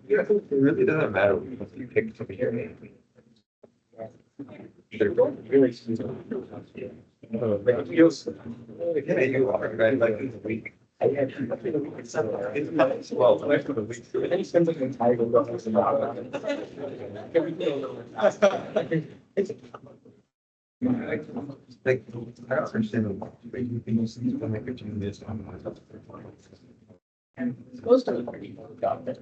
Yeah, it really doesn't matter what you pick from here. They're really yeah, you are right. Like it's a week. It's well, the rest of the week. And then he spends like an entire day like I don't understand why you think you can make a change this on Most of the people got that.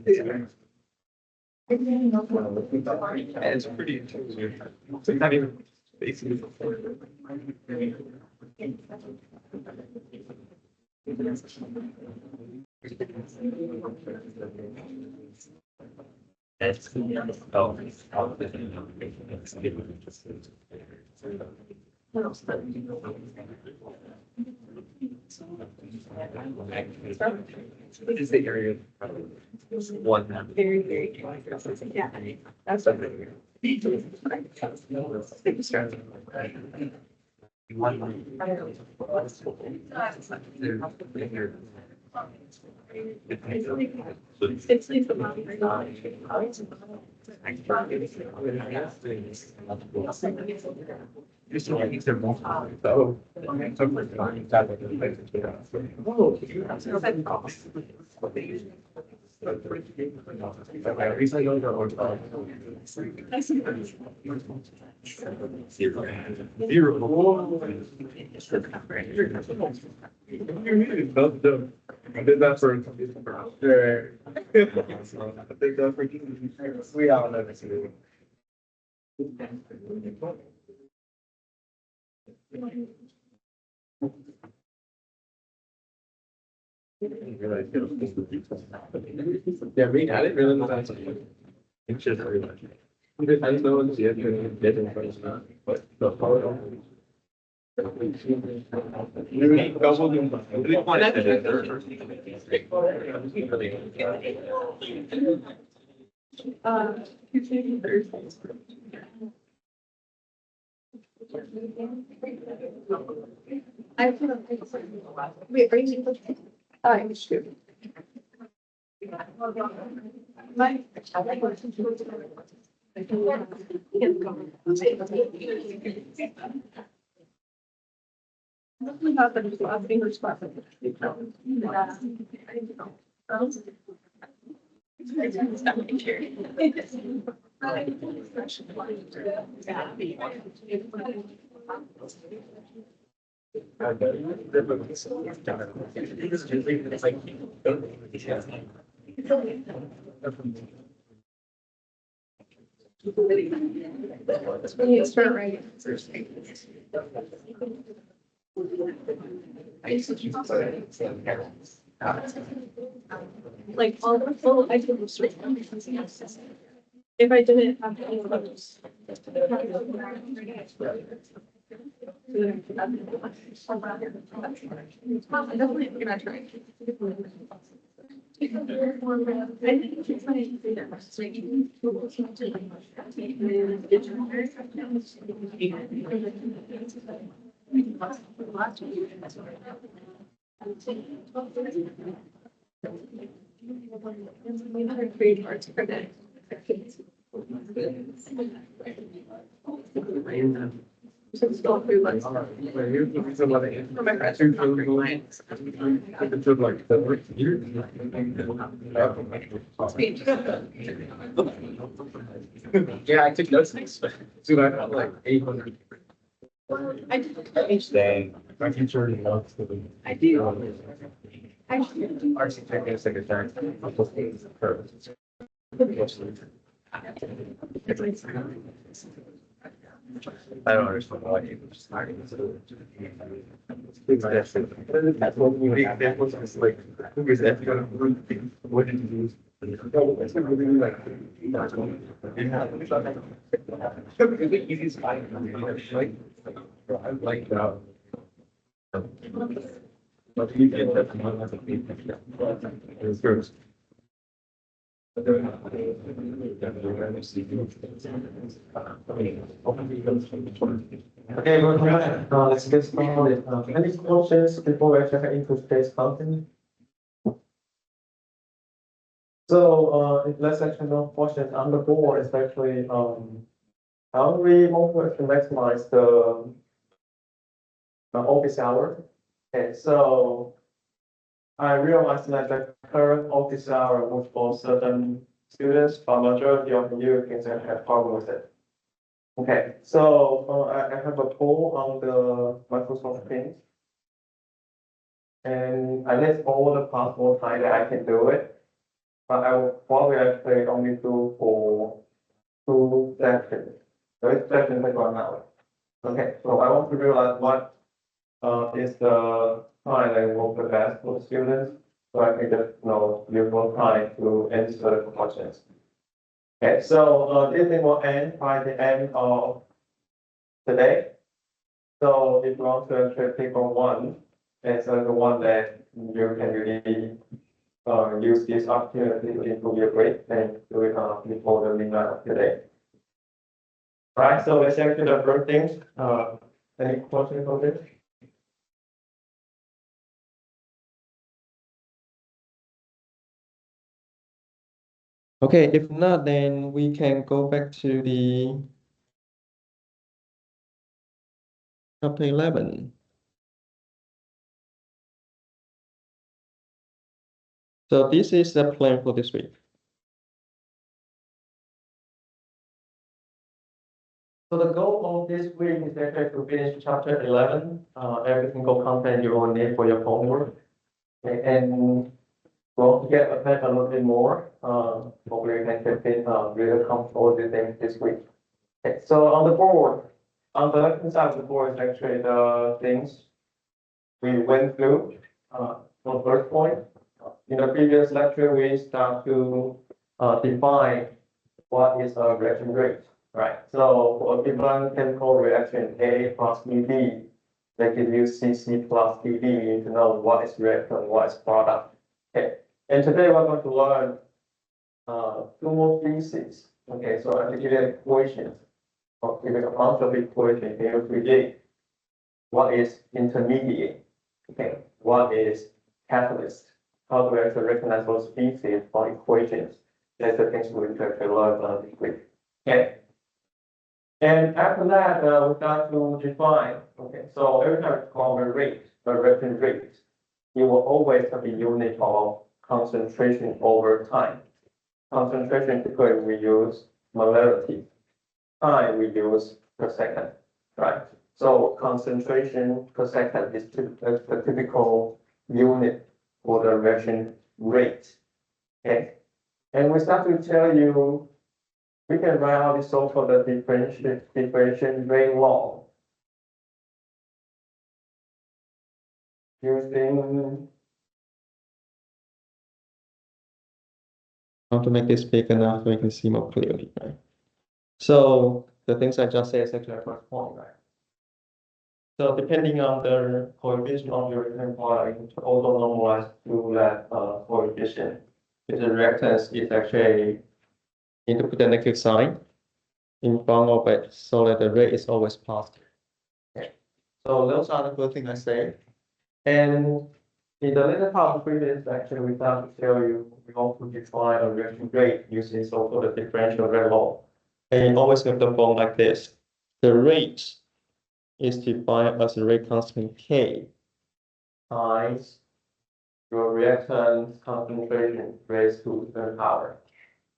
it's pretty intuitive. It's not even basically What is the area? One. Very, very. Yeah. That's something. It's like the Just so I think they're both so. I did that for. We all know this. Yeah, me, I didn't really know that's it's just very much. I didn't know it's yet, dead in front of me, but the photo. Tuesday, Thursday. I feel wait, are you? I'm sure. My. Nothing happened to our fingers crossed. When you start writing. Like all the full I did was switch. If I didn't have any of those. I'm definitely gonna try. I think it's funny to say that versus making tools to create arts for that. Since all through like for my friends are clients. Yeah, I took notes. Dude, I got like 800. I did Each day. My teacher loves to. I do. Actually, RC check in a second time. I don't understand why people just hiding. That's what we need. That was just like, who is that? What did you use? It's gonna be like. The easiest find. I like that. But you get that one as a feedback. It's first. Okay, welcome back. Let's get started. Any questions before we actually into today's content? So, let's actually know questions on the board, especially how do we want to maximize the office hour? Okay, so I realized that the current office hour was for certain students, but majority of you can have problem with it. Okay, so I have a poll on the Microsoft Teams. And I list all the possible time that I can do it. But I will probably actually only do for 2 sessions. So each session takes 1 hour. Okay, so I want to realize what is the time that works the best for students. So I can just use more time to answer the questions. Okay, so this thing will end by the end of today. So if you want to actually pick on one, it's the one that you can really use this opportunity to improve your grade and do it before the midnight of today. Right, so let's get to the first thing. Any questions on this? Okay, if not, then we can go back to the chapter 11. So this is the plan for this week. So the goal of this week is actually to finish chapter 11, every single content you will need for your homework. And well, to get ahead a little bit more, hopefully you can get it really comfortable with things this week. Okay, so on the board, on the left hand side of the board is actually the things we went through. On the first point, in the previous lecture, we start to define what is a reaction rate, right? So for a given chemical reaction A plus BB, they give you CC plus BB to know what is reactant and what is product. Okay, and today we're going to learn 2 more theses. Okay, so I give you equations, or give you a bunch of equations here to predict what is intermediate. Okay, what is catalyst? How do we actually recognize those species or equations? That's the things we actually learn this week. Okay. And after that, we start to define. Okay, so every time it's called a rate, a reaction rate, it will always have a unit of concentration over time. Concentration typically we use molarity. Time we use per second, right? So concentration per second is the typical unit for the reaction rate. Okay, and we start to tell you we can write out the so-called differentiation rate law using How to make this big enough so you can see more clearly, right? So the things I just said is actually our first point, right? So depending on the coefficient of your return point, to also normalize to that coefficient. If the reactance is actually need to put the negative sign in front of it so that the rate is always positive. Okay. So those are the first things I say. And in the later part of the previous lecture, we start to tell you we want to define a reaction rate using so-called differential rate law. And you always have the form like this. The rate is defined as a rate constant K times your reactance concentration raised to the power.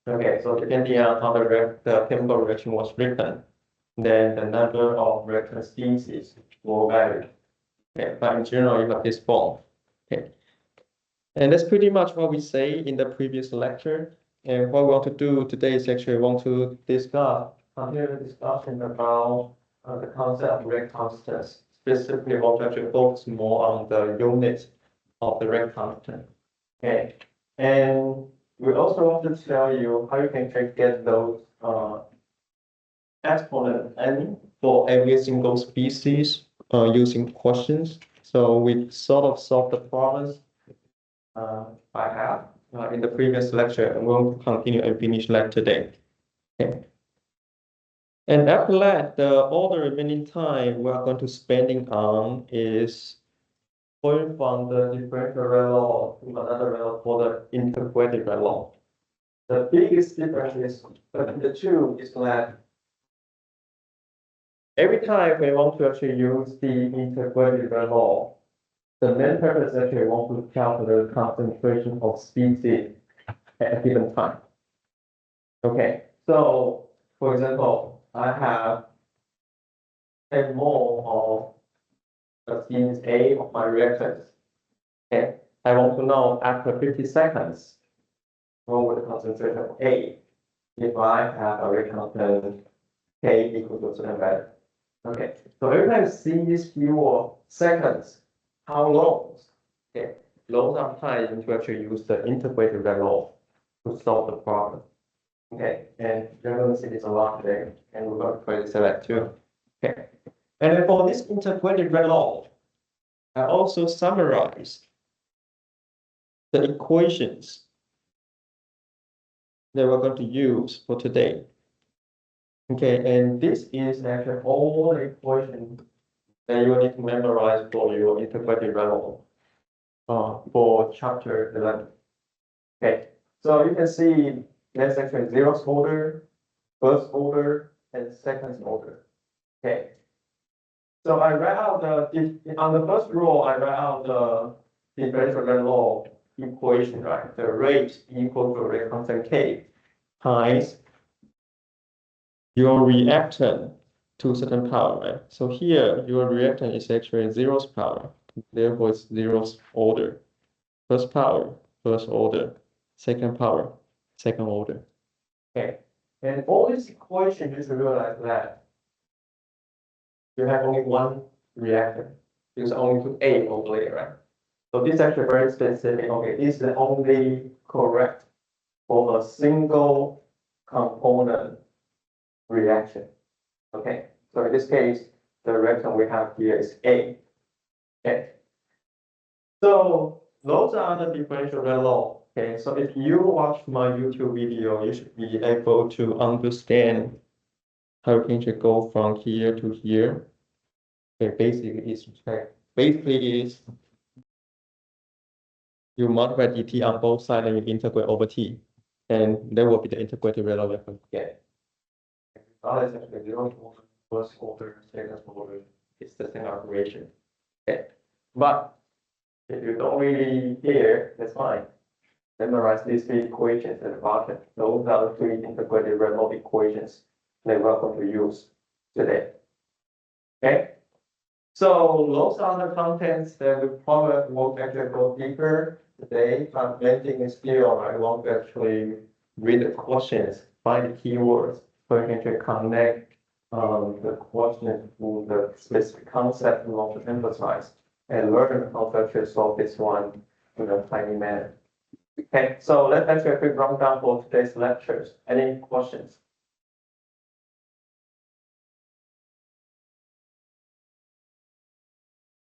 Okay, so depending on how the chemical reaction was written, then the number of reaction species will vary. Okay, but in general, you have this form. Okay. And that's pretty much what we say in the previous lecture. And what we want to do today is actually want to continue the discussion about the concept of rate constants. Specifically, want to actually focus more on the unit of the rate constant. Okay, and we also want to tell you how you can get those exponent n for every single species using questions. So we sort of solved the problems I have in the previous lecture, and we'll continue and finish that today. Okay. And after that, all the remaining time we are going to spending on is going from the differential rate law to another rate law called the integrated rate law. The biggest difference between the two is that every time we want to actually use the integrated rate law, the main purpose is actually want to calculate the concentration of species at a given time. Okay, so for example, I have a mole of species A of my reactants. Okay, I want to know after 50 seconds what would the concentration of A if I have a rate constant K equal to a certain value. Okay, so every time I see these few seconds, how long? Okay, those are time to actually use the integrated rate law to solve the problem. Okay, and you're going to see this a lot today, and we're going to try to say that too. Okay, and for this integrated rate law, I also summarized the equations that we're going to use for today. Okay, and this is actually all the equations that you need to memorize for your integrated rate law for chapter 11. Okay, so you can see there's actually zeroth order, first order, and second order. Okay, so I write out on the first row, I write out the differential rate law equation, right? The rate equal to rate constant K times your reactant to certain power, right? So here, your reactant is actually zeroth power, therefore it's zeroth order. First power, first order. Second power, second order. Okay, and all these equations, you should realize that you have only one reactant. There's only two A over there, right? So this is actually very specific. Okay, this is only correct for a single component reaction. Okay, so in this case, the reaction we have here is A. Okay, so those are the differential rate law. Okay, so if you watch my YouTube video, you should be able to understand how you can just go from here to here. Okay, basically is you multiply dt on both sides and you integrate over t, and that will be the integrated rate law you're going to get. Is actually zero order, first order, second order. It's the same operation. Okay, but if you don't really care, that's fine. Memorize these three equations at the bottom. Those are the three integrated rate law equations that we're going to use today. Okay, so those are the contents that we probably won't actually go deeper today. But main thing is still I want to actually read the questions, find the keywords, so you can actually connect the question to the specific concept we want to emphasize and learn how to actually solve this one in a timely manner. Okay, so let's actually a quick rundown for today's lectures. Any questions?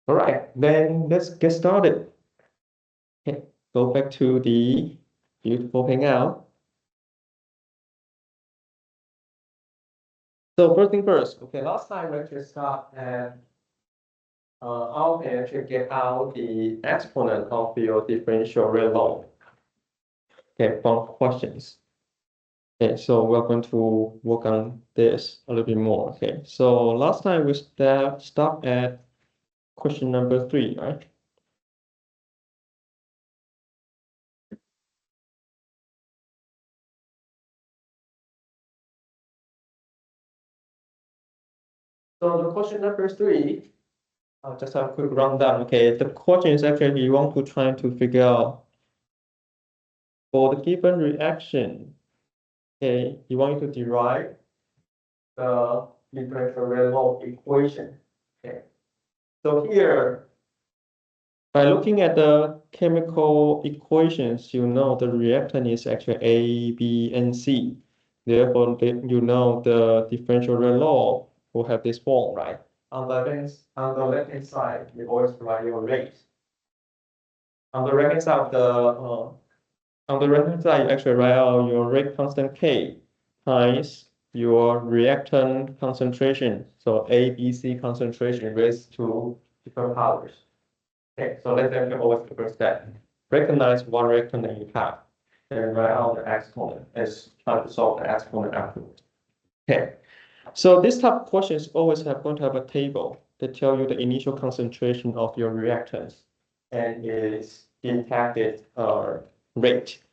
All right, then let's get started. Okay, go back to the beautiful Hangout. So first thing first, okay, last time we actually start at how can actually get out the exponent of your differential rate law. Okay, from questions. Okay, so we're going to work on this a little bit more. Okay, so last time we stopped at question number 3, right? So the question number 3, I'll just have a quick rundown. Okay, the question is actually you want to try to figure out for the given reaction. Okay, you want to derive the differential rate law equation. Okay, so here, by looking at the chemical equations, you know the reactant is actually A, B, and C. Therefore, you know the differential rate law will have this form, right? On the left-hand side, you always write your rate. On the right-hand side of on the right-hand side, you actually write out your rate constant K times your reactant concentration. So A, B, C concentration raised to different powers. Okay, so let's actually always the first step. Recognize what reactant that you have, and write out the exponent as try to solve the exponent afterwards. Okay, so this type of questions always going to have a table that tell you the initial concentration of your reactants and its detected rate.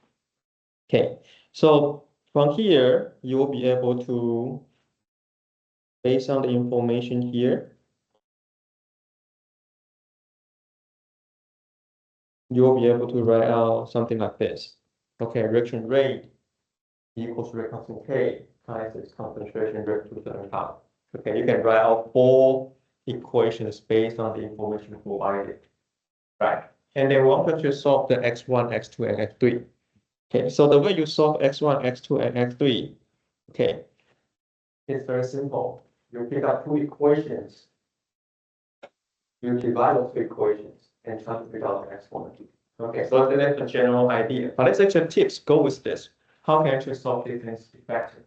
Okay, so from here, you will be able to, based on the information here, you will be able to write out something like this. Okay, reaction rate equals rate constant K times its concentration rate to the power. Okay, you can write out 4 equations based on the information provided. Right, and then we want to solve the x1, x2, and x3. Okay, so the way you solve x1, x2, and x3, okay, it's very simple. You pick up 2 equations, you divide those 2 equations, and try to figure out the exponent. Okay, so that's the general idea. But let's actually tips go with this. How can I actually solve these things effectively?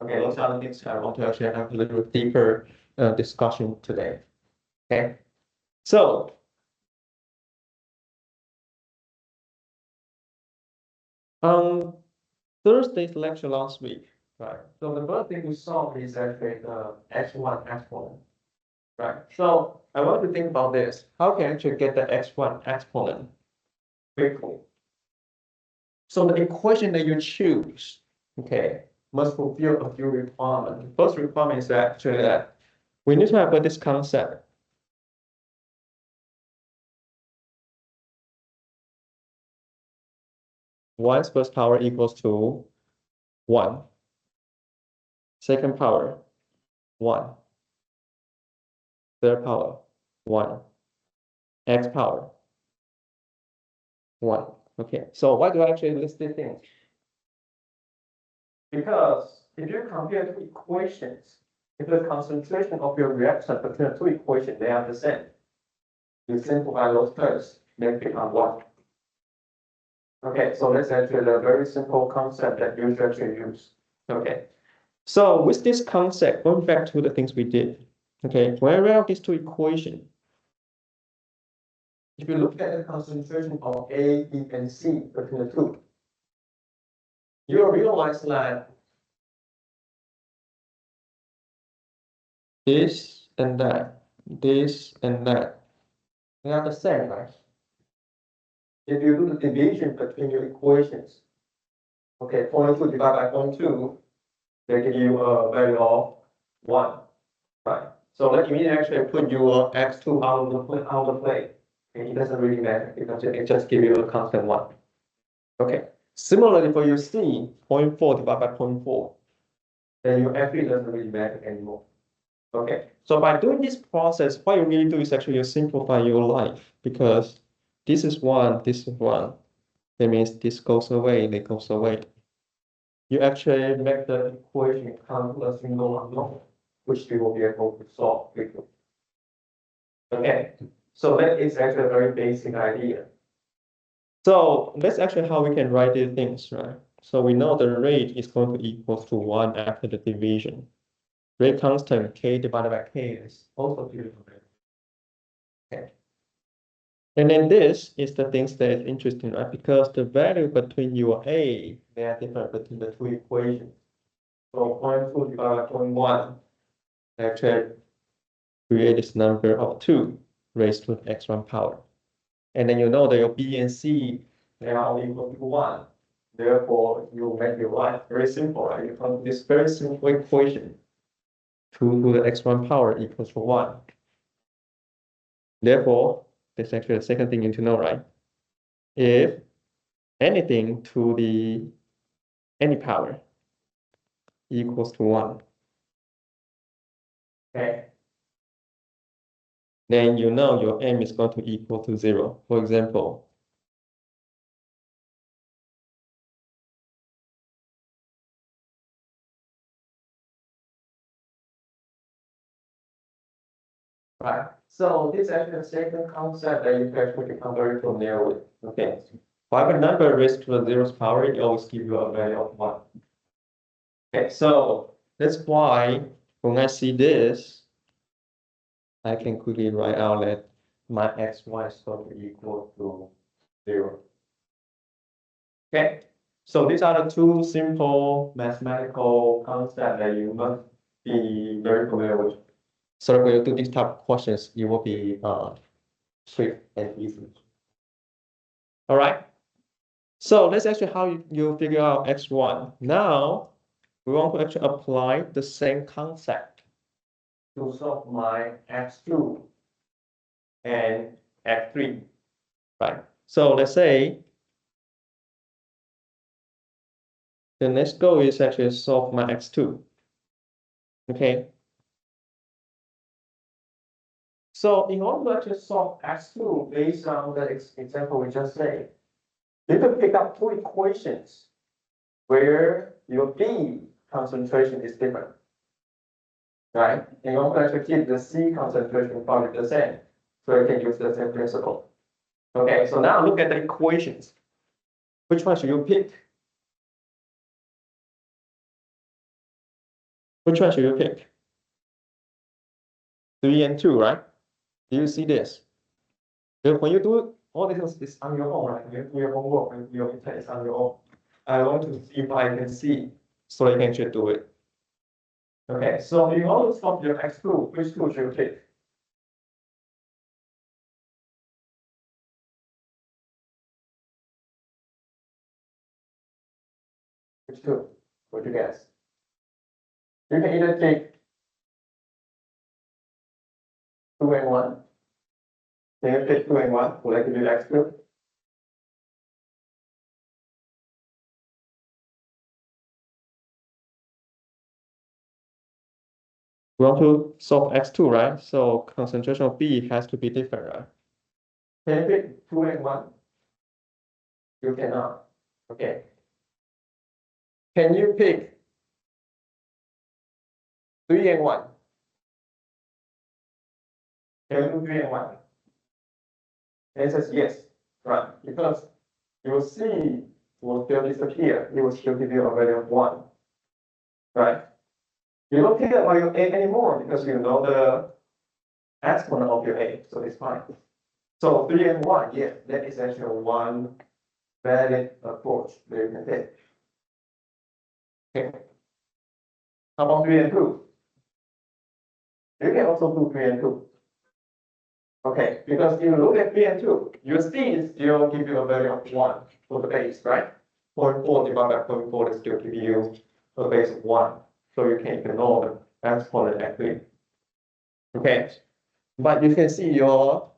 Okay, those are the things I want to actually have a little deeper discussion today. Okay, so on Thursday's lecture last week, right? So the first thing we solved is actually the x1 exponent, right? So I want to think about this. How can I actually get the x1 exponent quickly? So the equation that you choose, okay, must fulfill a few requirements. The first requirement is actually that we need to have this concept. One's first power equals to 1. Second power, 1. Third power, 1. X power, 1. Okay, so why do I actually list these things? Because if you compare 2 equations, if the concentration of your reaction between the 2 equations, they are the same. You simplify those terms, they become 1. Okay, so that's actually a very simple concept that you should actually use. Okay, so with this concept, going back to the things we did, okay, when I write out these 2 equations, if you look at the concentration of A, B, and C between the 2, you'll realize that this and that, they are the same, right? If you do the division between your equations, okay, 0.2 divided by 0.2, they give you a value of 1, right? So let me actually put your x2 out of the play. And it doesn't really matter because it just gives you a constant 1. Okay. Similarly for your C, 0.4 divided by 0.4, then your f3 doesn't really matter anymore. Okay. So by doing this process, what you really do is actually you simplify your life because this is 1, this is 1. That means this goes away, that goes away. You actually make the equation come to a single unknown, which you will be able to solve quickly. Okay, so that is actually a very basic idea. So that's actually how we can write these things, right? So we know the rate is going to equal to 1 after the division. Rate constant k divided by k is also beautiful. Okay. And then this is the things that is interesting, right? Because the value between U of A, they are different between the two equations. So 0.2 divided by 0.1 actually create this number of 2 raised to the x1 power. And then you know that your B and C, they are all equal to 1. Therefore, you make your life very simple, right? You come to this very simple equation, 2 to the x1 power equals to 1. Therefore, that's actually the second thing you need to know, right? If anything to the any power equals to 1, okay, then you know your m is going to equal to 0. For example, right? So this is actually the second concept that you can actually become very familiar with. Okay, whatever number raised to the 0th power, it always give you a value of 1. Okay, so that's why when I see this, I can quickly write out that my x1 is going to equal to 0. Okay, so these are the two simple mathematical concepts that you must be very familiar with. So when you do these type of questions, it will be swift and easy. All right. So that's actually how you figure out x1. Now we want to actually apply the same concept to solve my x2 and x3, right? So let's say the next goal is actually solve my x2. Okay. So in order to actually solve x2 based on the example we just said, you can pick up two equations where your B concentration is different, right? And you want to actually keep the C concentration probably the same, so you can use the same principle. Okay, so now look at the equations. Which one should you pick? Which one should you pick? 3 and 2, right? Do you see this? Then when you do all this is on your own, right? When you do your homework, when you do your test on your own, I want to see if I can see, so I can actually do it. Okay, so in order to solve your x2, which two should you pick? Which two? What do you guess? You can either take 2 and 1. Can you pick 2 and 1? Would I give you x2? We want to solve x2, right? So concentration of B has to be different, right? Can you pick 2 and 1? You cannot. Okay. Can you pick 3 and 1? Can you do 3 and 1? And it says yes, right? Because your C will still disappear. It will still give you a value of 1, right? You don't care about your A anymore because you know the exponent of your A, so it's fine. So 3 and 1, yes, that is actually one valid approach that you can take. Okay. How about 3 and 2? You can also do 3 and 2. Okay, because if you look at 3 and 2, your C still give you a value of 1 for the base, right? 0.4 divided by 0.4 is still give you a base of 1. So you can ignore the exponent actually. Okay, but you can see your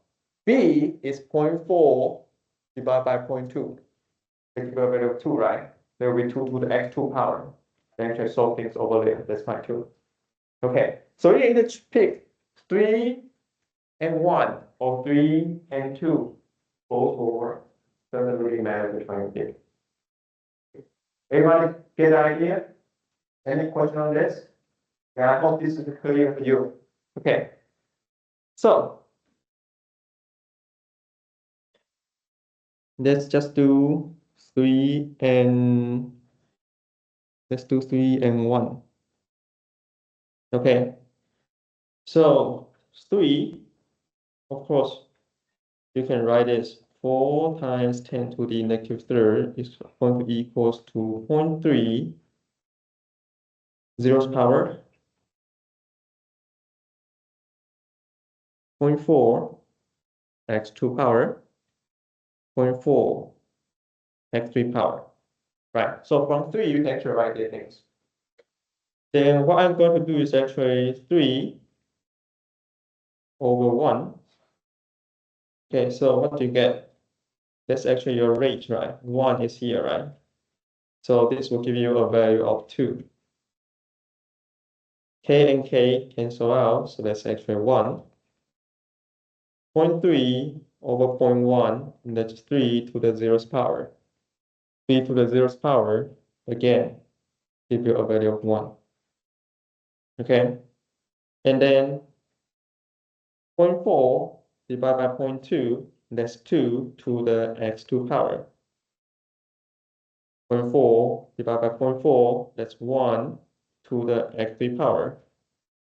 B is 0.4 divided by 0.2. They give you a value of 2, right? There will be 2 to the x2 power. Then you can solve things over there. That's fine too. Okay, so you either pick 3 and 1 or 3 and 2, both will work. Doesn't really matter which one you pick. Everybody get the idea? Any question on this? Yeah, I hope this is clear for you. Okay. So let's just do 3 and let's do 3 and 1. Okay. So 3, of course, you can write this 4 times 10 to the negative third is going to equals to 0.3 zeros power 0.4 x2 power 0.4 x3 power. Right. So from 3, you can actually write the things. Then what I'm going to do is actually 3 over 1. Okay, so what do you get? That's actually your rate, right? 1 is here, right? So this will give you a value of 2. K and K cancel out, so that's actually 1. 0.3 over 0.1, that's 3 to the 0th power. 3 to the 0th power, again, give you a value of 1. Okay? And then 0.4 divided by 0.2, that's 2 to the x2 power. 0.4 divided by 0.4, that's 1 to the x3 power,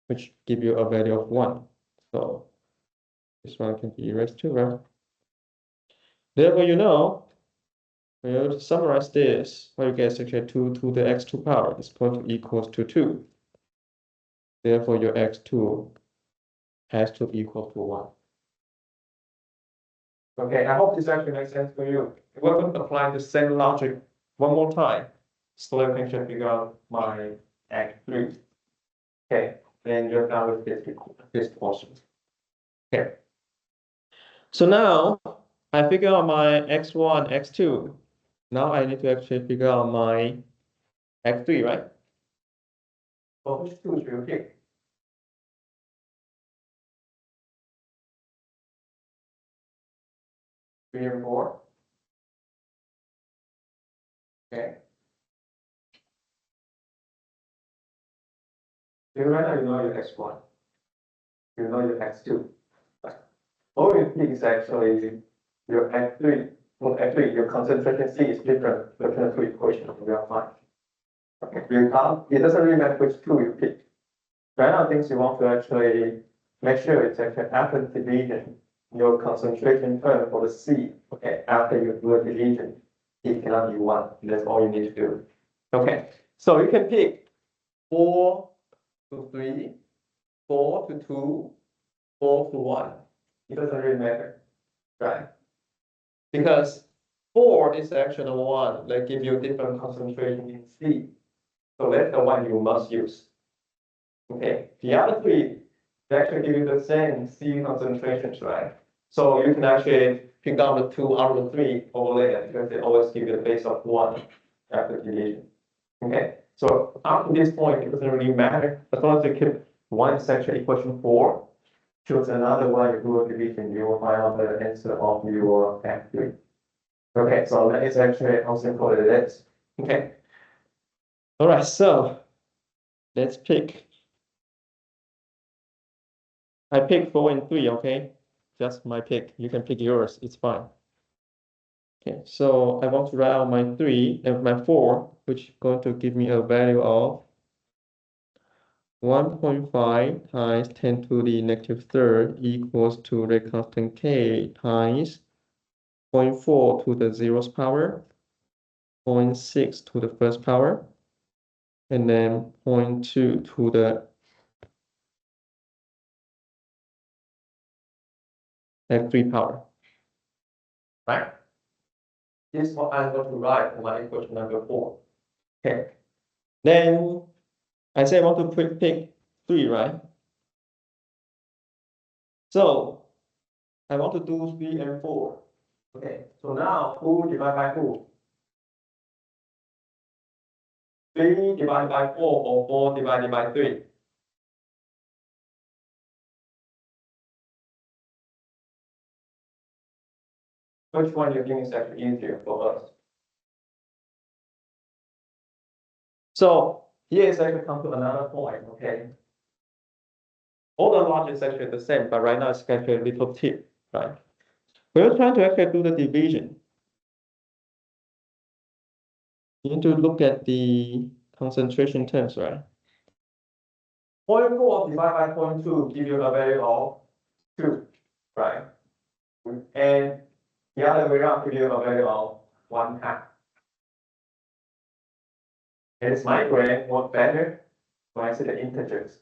which give you a value of 1. So this one can be erased too, right? Therefore, you know, well, to summarize this, what you get is actually 2 to the x2 power is going to equals to 2. Therefore, your x2 has to equal to 1. Okay, I hope this actually makes sense for you. We're going to apply the same logic one more time, so that I can figure out my x3. Okay, then you're done with this portion. Okay. So now I figure out my x1, x2. Now I need to actually figure out my x3, right? So which two should you pick? 3 and 4. Okay. So right now you know your x1. You know your x2. All you pick is actually your x3. Well, actually, your concentration C is different between the two equations. We are fine. Okay. It doesn't really matter which two you pick. Right now, things you want to actually make sure it's actually after division, your concentration term for the C, okay, after you do a division, it cannot be 1. That's all you need to do. Okay, so you can pick 4 to 3, 4 to 2, 4 to 1. It doesn't really matter, right? Because 4 is actually the one that gives you different concentration in C. So that's the one you must use. Okay, the other 3, they actually give you the same C concentrations, right? So you can actually pick out the 2 out of the 3 over there because they always give you the base of 1 after division. Okay, so up to this point, it doesn't really matter. As long as you keep one section equation 4, choose another one, you do a division, you will find out the answer of your F3. Okay, so that is actually how simple it is. Okay. All right, so let's pick. I pick 4 and 3, okay? Just my pick. You can pick yours, it's fine. Okay, so I want to write out my 3 and my 4, which is going to give me a value of 1.5 times 10 to the negative third equals to the constant K times 0.4 to the 0th power, 0.6 to the first power, and then 0.2 to the x3 power. Right? This is what I'm going to write in my equation number 4. Okay. Then I say I want to pick 3, right? So I want to do 3 and 4. Okay, so now 2 divided by 2. 3 divided by 4 or 4 divided by 3. which one you think is actually easier for us? So here is actually come to another point, okay? All the logic is actually the same, but right now it's actually a little tip, right? We're trying to actually do the division. You need to look at the concentration terms, right? 0.4 divided by 0.2 give you a value of 2, right? And the other way around give you a value of 1/2. And it's my brain work better when I see the integers,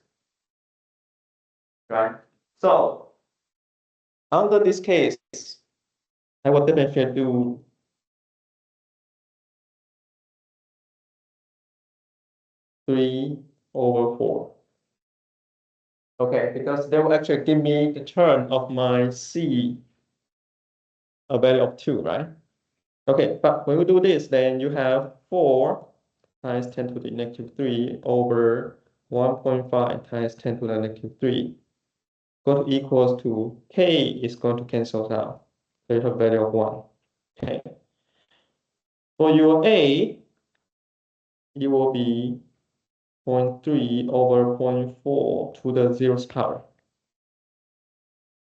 right? So under this case, I will definitely do 3/4. Okay, because they will actually give me the term of my C, a value of 2, right? Okay, but when we do this, then you have 4 times 10 to the negative 3 over 1.5 times 10 to the negative 3 going to equals to K is going to cancel out. So you have a value of 1. Okay. For your A, it will be 0.3 over 0.4 to the 0th power.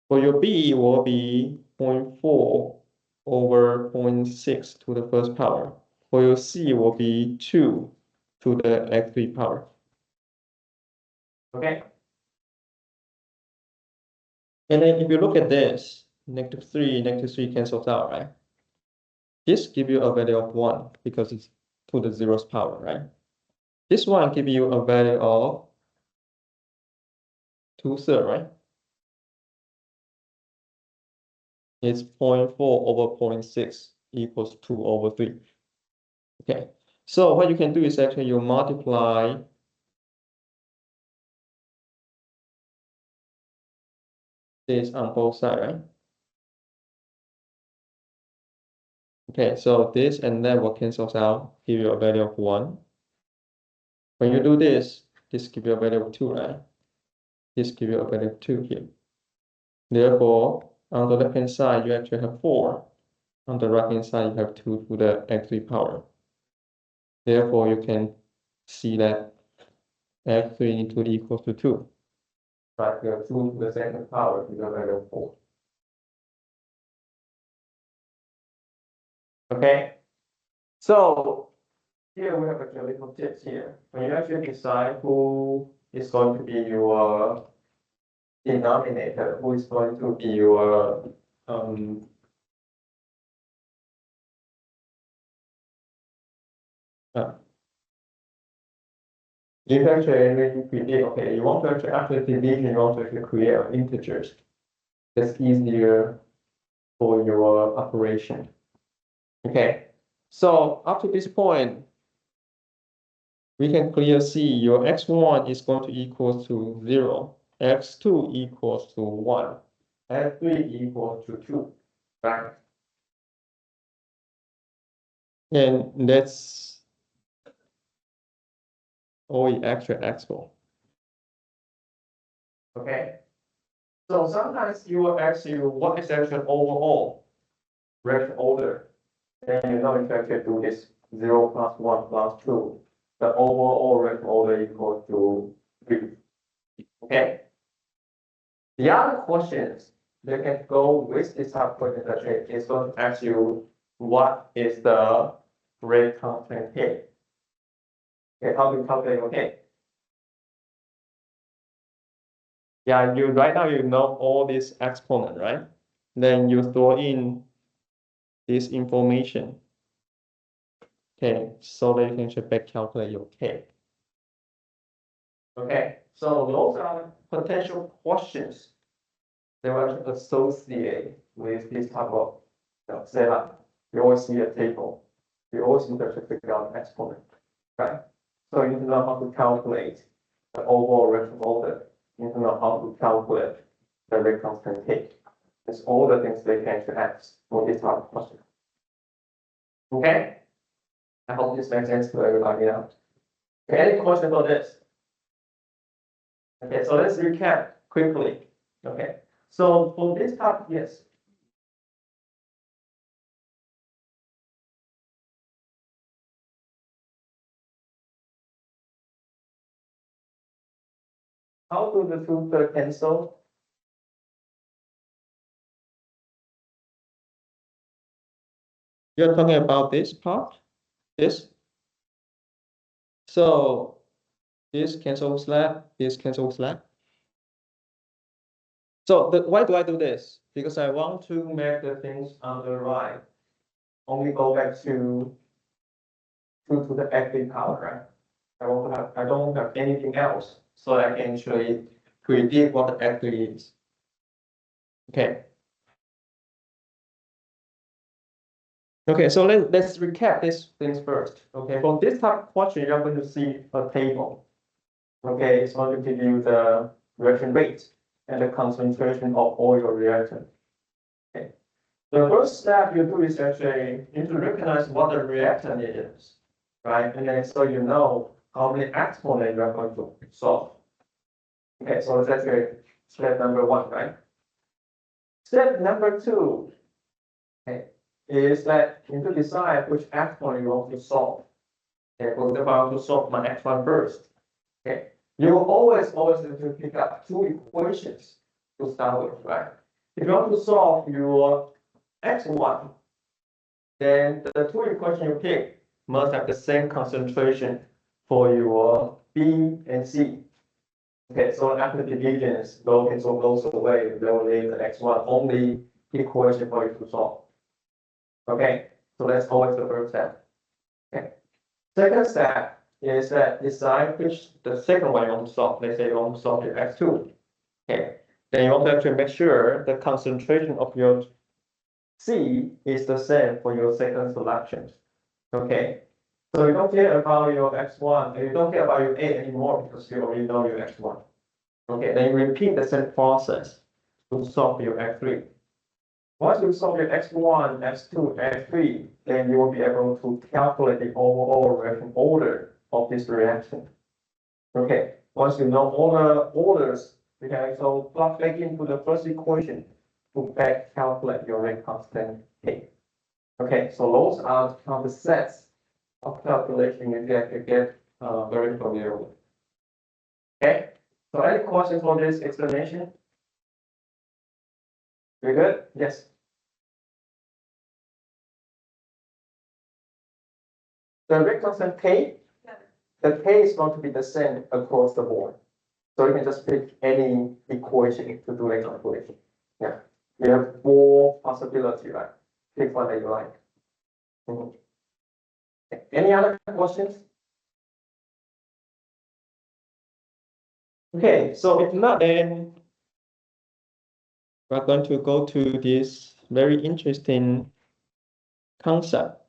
For your B, it will be 0.4 over 0.6 to the first power. For your C, it will be 2 to the x3 power. Okay. And then if you look at this, negative 3 cancels out, right? This gives you a value of 1 because it's to the 0th power, right? This one gives you a value of 2/3, right? It's 0.4 over 0.6 equals 2 over 3. Okay, so what you can do is actually you multiply this on both sides, right? Okay, so this and that will cancel out, give you a value of 1. When you do this gives you a value of 2, right? This gives you a value of 2 here. Therefore, on the left-hand side, you actually have 4. On the right-hand side, you have 2 to the x3 power. Therefore, you can see that x3 into equals to 2. Right, you have 2 to the second power to the value of 4. Okay, so here we have a little tips here. When you actually decide who is going to be your denominator, who is going to be your you actually create, okay, you want to actually after division, you want to actually create integers. That's easier for your operation. Okay, so up to this point, we can clearly see your x1 is going to equal to 0, x2 equals to 1, x3 equals to 2, right? And that's all we actually ask for. Okay, so sometimes you will ask you what is actually overall rational order. Then you know if you actually do this 0 plus 1 plus 2, the overall rational order equals to 3. Okay. The other questions that can go with this type of question that is going to ask you what is the rate constant K. Okay, how do you calculate your K? Yeah, you right now you know all these exponent, right? Then you throw in this information. Okay, so that you can just back calculate your K. Okay, so those are potential questions that are associated with this type of setup. You always see a table. You always need to figure out the exponent, right? So you need to know how to calculate the overall rational order. You need to know how to calculate the rate constant K. It's all the things they can ask for this type of question. Okay? I hope this makes sense to everybody now. Okay, any question about this? Okay, so let's recap quickly. Okay, so for this type, yes. how do the two cancel? You're talking about this part, this. So this cancels that, this cancels that. So why do I do this? Because I want to make the things on the right only go back to the active power, right? I don't have anything else, so I can actually predict what the active is. Okay. Okay, so let's recap these things first. Okay, for this type of question, you're going to see a table. Okay, it's going to give you the reaction rate and the concentration of all your reactant. Okay. The first step you do is actually you need to recognize what the reactant is, right? And then so you know how many exponents you're going to solve. Okay, so that's step number one, right? Step number two, okay, is that you need to decide which exponent you want to solve. Okay, for example, I want to solve my x1 first. Okay, you will always need to pick up two equations to start with, right? If you want to solve your x1, then the two equations you pick must have the same concentration for your B and C. Okay, so after divisions, log cancel goes away, they will leave the x1 only equation for you to solve. Okay, so that's always the first step. Okay, second step is that decide which the second one you want to solve. Let's say you want to solve your x2. Okay, then you want to actually make sure the concentration of your C is the same for your second selection. Okay, so you don't care about your x1, and you don't care about your A anymore because you already know your x1. Okay, then you repeat the same process to solve your x3. Once you solve your x1, x2, x3, then you will be able to calculate the overall reaction order of this reaction. Okay, once you know all the orders, you can also plug back into the first equation to back calculate your rate constant K. Okay, so those are the sets of calculation you get very familiar with. Okay, so any questions for this explanation? Very good? Yes. The rate constant K, the K is going to be the same across the board. So you can just pick any equation to do a calculation. Yeah, you have four possibilities, right? Pick one that you like. Any other questions? Okay, so if not, then we're going to go to this very interesting concept.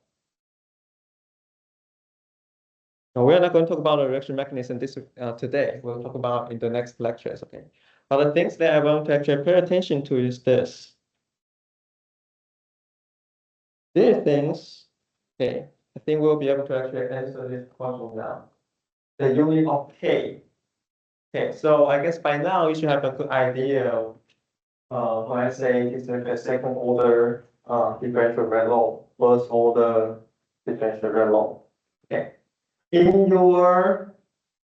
Now, we're not going to talk about the reaction mechanism today. We'll talk about in the next lectures, okay? But the things that I want to actually pay attention to is this. These things, okay, I think we'll be able to actually answer this question now. The unit of K. Okay, so I guess by now you should have a good idea when I say it's a second order differential rate law, first order differential rate law. Okay. In your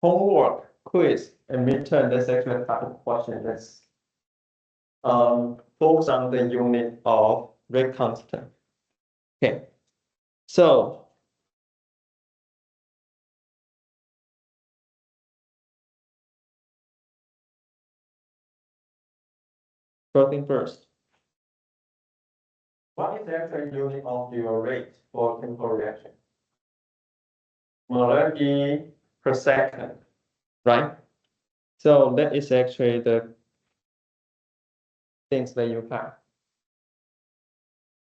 homework, quiz, and midterm, there's actually a type of question that's focus on the unit of rate constant. Okay, so first thing first. What is the actual unit of your rate for chemical reaction? Molarity per second, right? So that is actually the things that you have.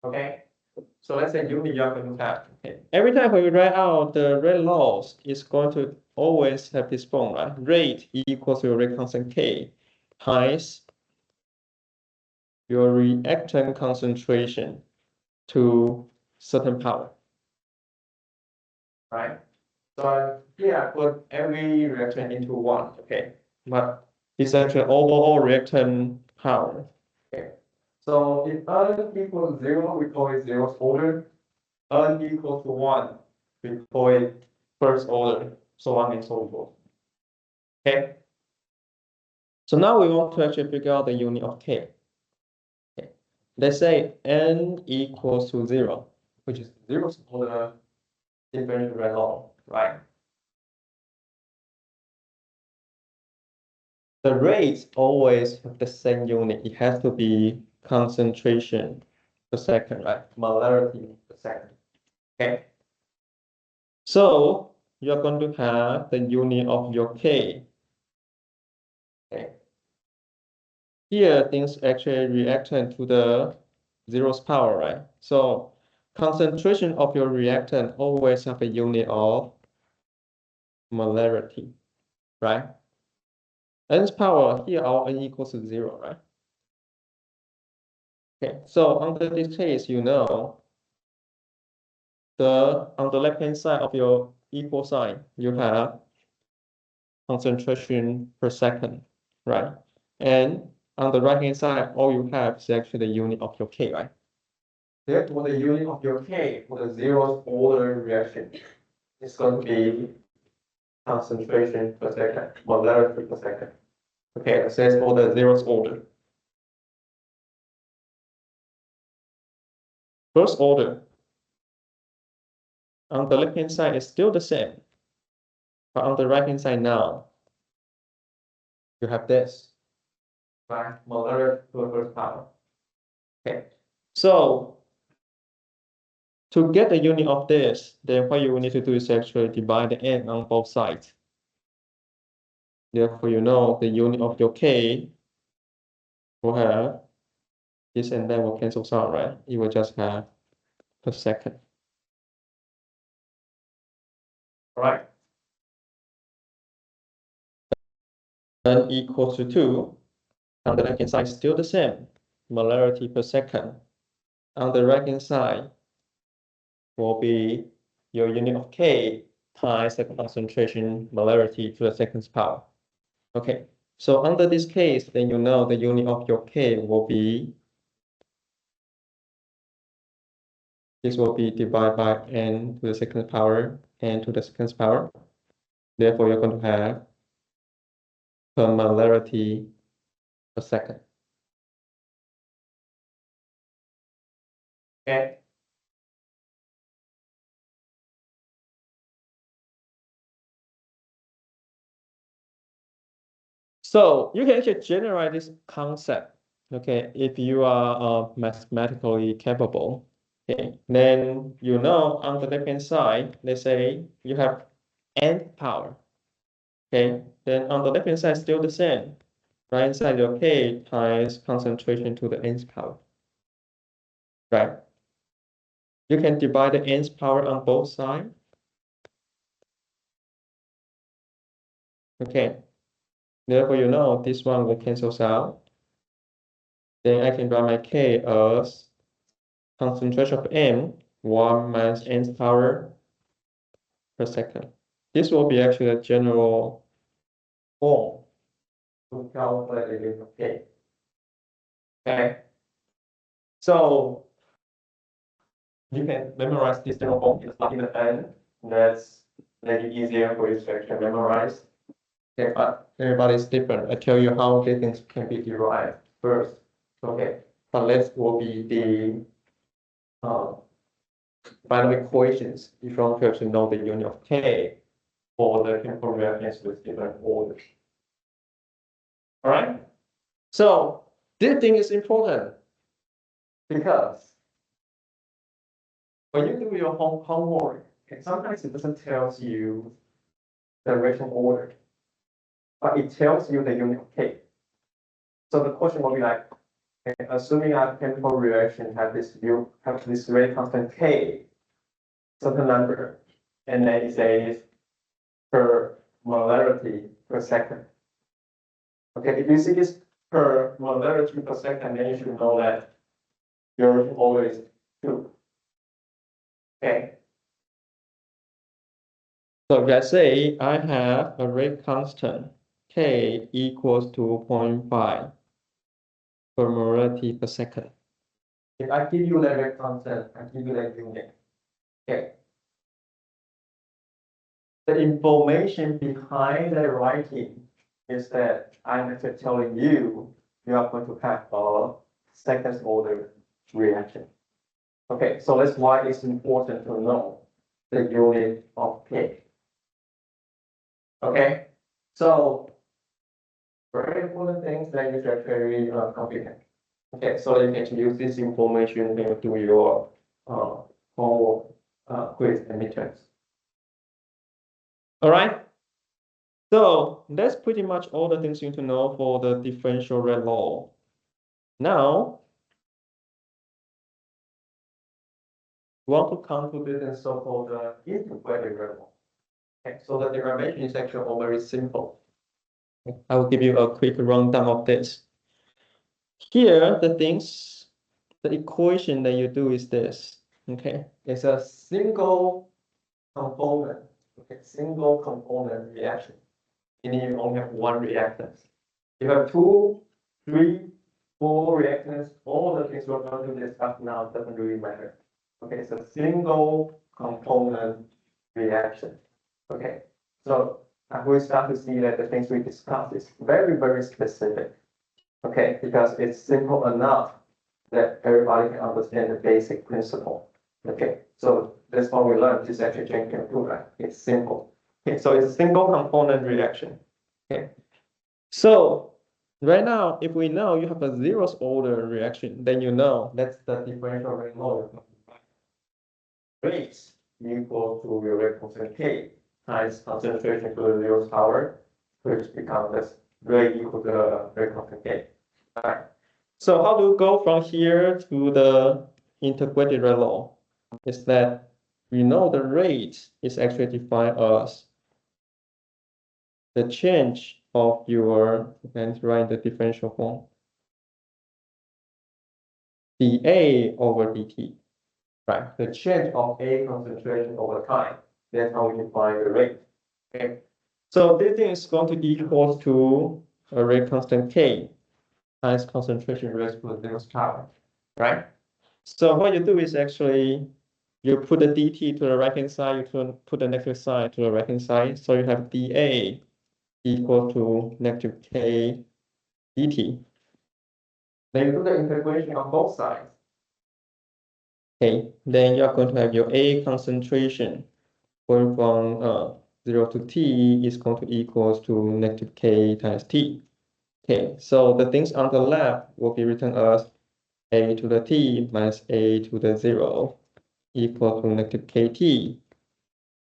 Okay, so let's say unit you're going to have. Okay. Every time when you write out the rate laws, it's going to always have this form, right? Rate equals your rate constant K times your reactant concentration to certain power. Right? So here I put every reactant into one, okay? But it's actually overall reactant power. Okay. So if N equals 0, we call it zeroth order. N equals to 1, we call it first order, so on and so forth. Okay. So now we want to actually figure out the unit of K. Okay. Let's say n equals to 0, which is 0th order differential rate law, right? The rates always have the same unit. It has to be concentration per second, right? Molarity per second. Okay. So you're going to have the unit of your K. Okay. Here, things actually reactant to the 0th power, right? So concentration of your reactant always have a unit of molarity, right? N's power here, our n equals to 0, right? Okay, so under this case, you know, on the left-hand side of your equal sign, you have concentration per second, right? And on the right-hand side, all you have is actually the unit of your K, right? Therefore, the unit of your K for the 0th order reaction is going to be concentration per second, molarity per second. Okay, it says for the 0th order. First order, on the left-hand side is still the same, but on the right-hand side now, you have this, right? Molarity to the first power. Okay, so to get the unit of this, then what you will need to do is actually divide the n on both sides. Therefore, you know the unit of your K will have this and that will cancel out, right? You will just have per second. All right. N equals to 2. On the left-hand side, still the same. Molarity per second. On the right-hand side will be your unit of K times the concentration molarity to the second power. Okay, so under this case, then you know the unit of your K will be, this will be divided by n to the second power, n to the second power. Therefore, you're going to have per molarity per second. Okay. So you can actually generate this concept, okay, if you are mathematically capable. Okay, then you know on the left-hand side, let's say you have n power. Okay, then on the left-hand side, still the same. Right-hand side, your K times concentration to the nth power. Right? You can divide the nth power on both sides. Okay. Therefore, you know this one will cancel out. Then I can write my K as concentration of m, 1 minus nth power per second. This will be actually a general form to calculate the unit of K. Okay. So you can memorize this general form. It's not in the end. That's make it easier for you to actually memorize. Okay, but everybody's different. I tell you how these things can be derived first. Okay, but let's will be the final equations if you want to actually know the unit of K for the chemical reactions with different orders. All right. So this thing is important because when you do your homework, sometimes it doesn't tell you the reaction order, but it tells you the unit of K. So the question will be like, okay, assuming our chemical reaction have this rate constant K, certain number, and then it says per molarity per second. Okay, if you see this per molarity per second, then you should know that your order is 2. Okay. So let's say I have a rate constant K equals to 0.5 per molarity per second. If I give you that rate constant, I give you that unit. Okay. The information behind the writing is that I'm actually telling you, you are going to have a second order reaction. Okay, so that's why it's important to know the unit of K. Okay, so very important things that you should actually comprehend. Okay, so you can use this information to do your homework quiz and midterms. All right. So that's pretty much all the things you need to know for the differential rate law. Now, we want to come to this so-called integrated rate law. Okay, so the derivation is actually all very simple. I will give you a quick rundown of this. Here, the equation that you do is this. Okay, it's a single component. Okay, single component reaction. Meaning you only have one reactant. You have 2, 3, 4 reactants. All the things we're going to discuss now doesn't really matter. Okay, it's a single component reaction. Okay, so we start to see that the things we discuss is very, very specific. Okay, because it's simple enough that everybody can understand the basic principle. Okay, so that's what we learned. This actually CHEM1312, right? It's simple. Okay, so it's a single component reaction. Okay, so right now, if we know you have a zeroth order reaction, then you know that's the differential rate law. Rate equal to your rate constant K times concentration to the zeroth power, which becomes this rate equal to the rate constant K. All right. So how do we go from here to the integrated rate law? Is that we know the rate is actually defined as the change of your, and write the differential form, dA over dt, right? The change of A concentration over time. That's how we define the rate. Okay. So this thing is going to equal to a rate constant K times concentration raised to the zeroth power, right? So what you do is actually you put the dt to the right hand side, you put the negative sign to the right hand side. So you have dA equal to negative K dt. Then you do the integration on both sides. Okay, then you're going to have your A concentration going from 0 to T is going to equals to negative K times T. Okay, so the things on the left will be written as A to the T minus A to the 0 equal to negative KT.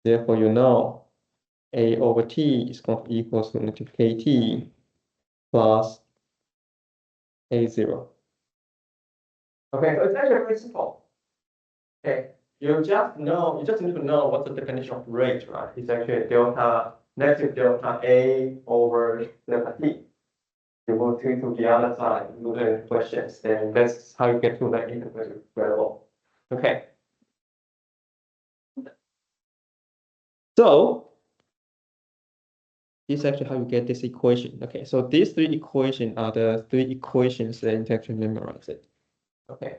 Therefore, you know A over T is going to equal to negative KT plus A0. Okay, so it's actually very simple. Okay, you just need to know what's the definition of rate, right? It's actually delta, negative delta A over delta T. You move to the other side, do the questions, then that's how you get to the integrated rate law. Okay. So this is actually how you get this equation. Okay, so these 3 equations are the 3 equations that you actually memorize it. Okay.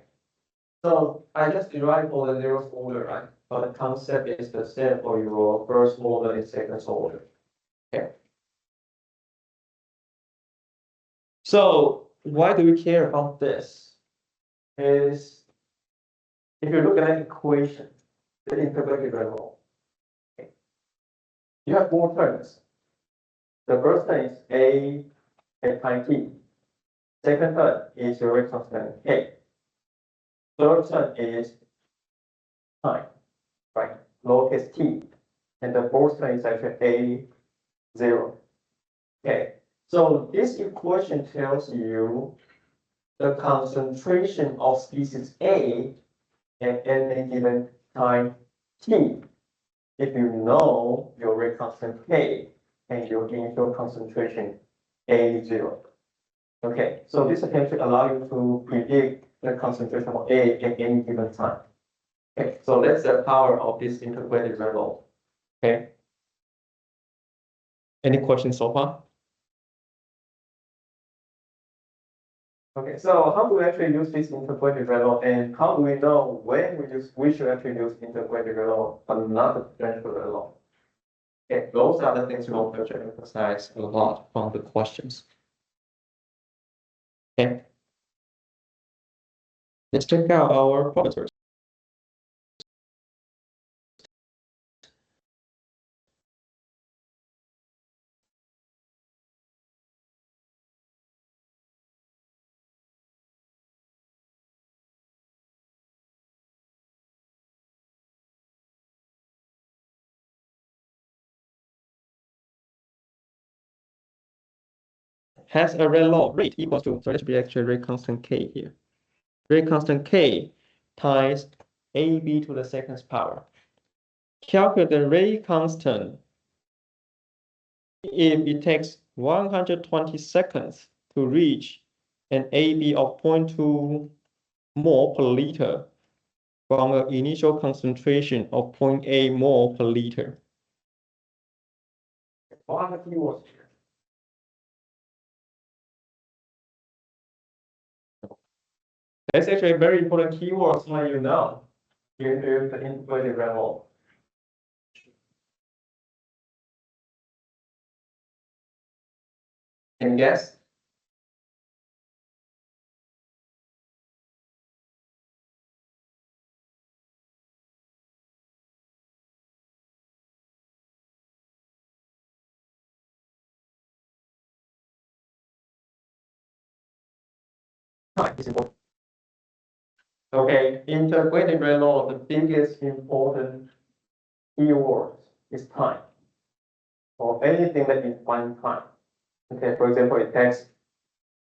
So I just derived for the zeroth order, right? But the concept is the same for your first order and second order. Okay. So why do we care about this? Is if you look at an equation, the integrated rate law. Okay. You have 4 terms. The first term is A at time t. Second term is your rate constant K. Third term is time, right? Lowercase t. And the fourth term is actually A0. Okay, so this equation tells you the concentration of species A at any given time t. If you know your rate constant K and your initial concentration A0. Okay, so this can actually allow you to predict the concentration of A at any given time. Okay, so that's the power of this integrated rate law. Okay. Any questions so far? Okay, so how do we actually use this integrated rate law, and how do we know when we should actually use integrated rate law but not the differential rate law? Okay, those are the things we want to emphasize a lot from the questions. Okay. Let's check out our problems first. Has a red law rate equals to, so that should be actually rate constant k here. Rate constant k times ab to the second power. Calculate the rate constant if it takes 120 seconds to reach an AB of 0.2 mole per liter from an initial concentration of 0.8 mole per liter. What are the keywords here? That's actually a very important keywords to let you know into the integrated level. Can you guess? Time is important. Okay, integrated law, the biggest important keyword is time, or anything that defines time. Okay, for example, it takes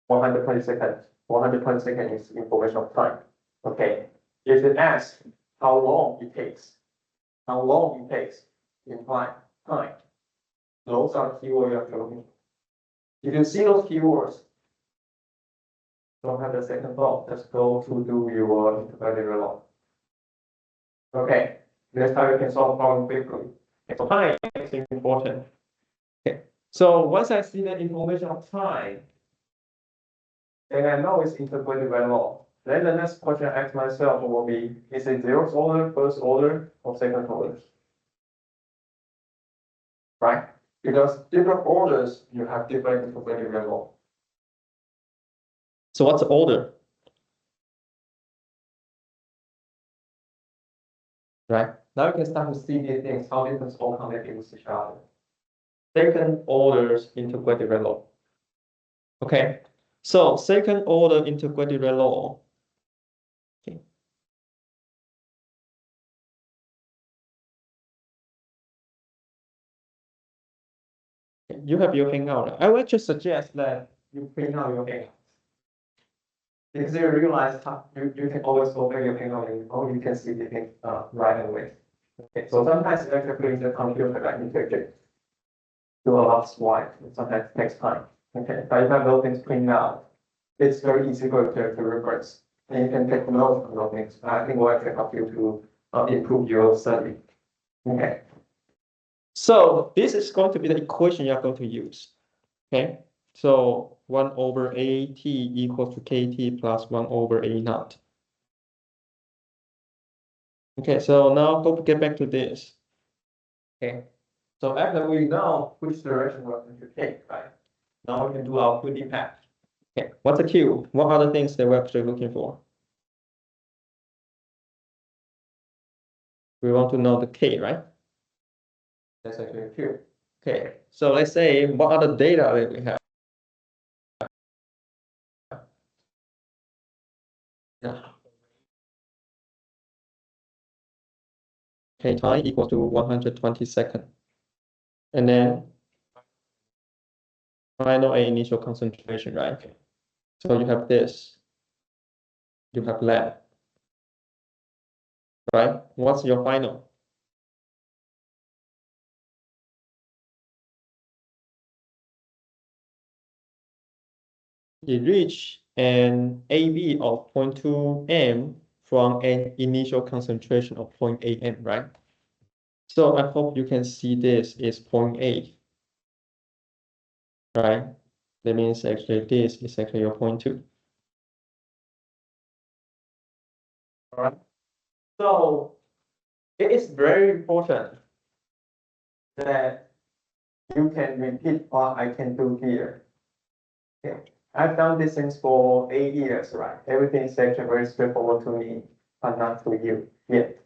120 seconds. 120 seconds is information of time. Okay, if it asks how long it takes, imply time. Those are keywords you have to look for. If you see those keywords, don't have the second thought, just go to do your integrated law. Okay, that's how you can solve problem quickly. Okay, so time is important. Okay, so once I see the information of time, then I know it's integrated by law. Then the next question I ask myself will be, is it zeroth order, first order, or second order? Right? Because different orders, you have different integrated by law. So what's the order? Right? Now you can start to see these things, how different all connected with each other. Second orders integrated by law. Okay, so second order integrated by law. Okay. You have your hangout. I would just suggest that you print out your hangout. Because you realize how you can always go back your hangout and you can see the thing right away. Okay, so sometimes you actually in the computer like integrate do a lot of swipe. Sometimes it takes time. Okay, but if I have those things printed out, it's very easy for you to reference. And you can take notes on those things. I think will actually help you to improve your study. Okay. So this is going to be the equation you're going to use. Okay. So 1 over AT equals to KT plus 1 over A naught. Okay, so now go get back to this. Okay. So after we know which direction we're going to take, right? Now we can do our 2D path. Okay, what's a Q? What are the things that we're actually looking for? We want to know the K, right? That's actually a Q. Okay, so let's say what are the data that we have? Yeah. Okay, time equals to 120 seconds. And then final and initial concentration, right? So you have this. You have lab. Right? What's your final? You reach an AB of 0.2 m from an initial concentration of 0.8 m, right? So I hope you can see this is 0.8, right? That means actually this is actually your 0.2. All right. So it is very important that you can repeat what I can do here. Okay, I've done this things for 8 years, right? Everything is actually very straightforward to me, but not to you yet.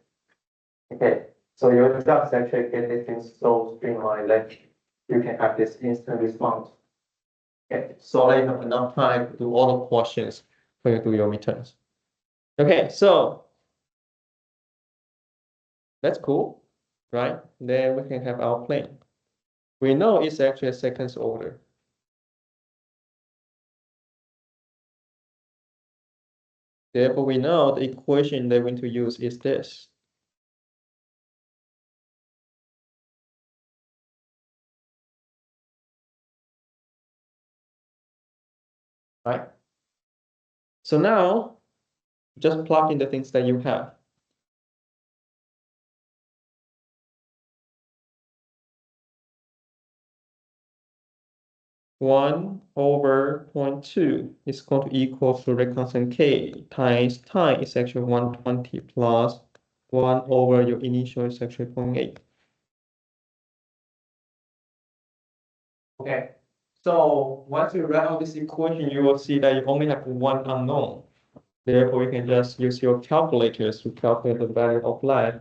Okay, so your job is actually get these things so streamlined that you can have this instant response. Okay, so I have enough time to do all the questions when you do your midterms. Okay, so that's cool, right? Then we can have our plane. We know it's actually a seconds order. Therefore, we know the equation they're going to use is this. Right? So now, just plug in the things that you have. One over 0.2 is going to equal to rate constant k times time is actually 120 plus 1 over your initial is actually 0.8. Okay, so once you write out this equation, you will see that you only have one unknown. Therefore, you can just use your calculators to calculate the value of light.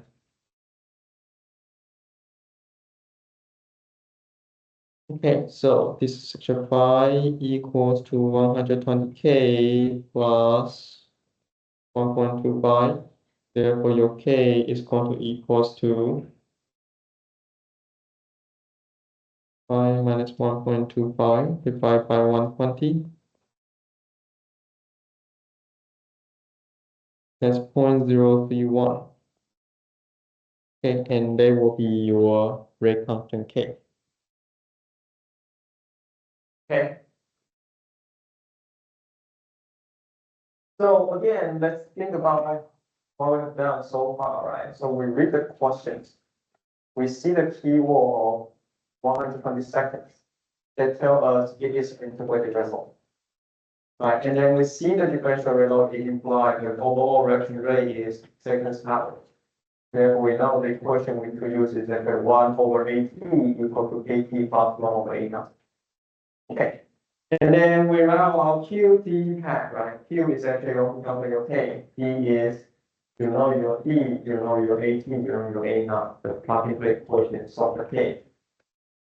Okay, so this is actually phi equals to 120k plus 1.25. Therefore, your k is going to equals to phi minus 1.25 divided by 120. That's 0.031. Okay, and they will be your rate constant k. Okay. So again, let's think about what we've done so far, right? So we read the questions. We see the keyword of 120 seconds. They tell us it is integrated result. Right, and then we see the differential result, it implies the overall reaction rate is seconds average. Therefore, we know the equation we could use is that 1 over AT equal to AT plus 1 over A naught. Okay. And then we have our Q, T hat, right? Q is actually your K. T is, you know your E, you know your AT, you know your A naught. The plug in the equation, solve the K.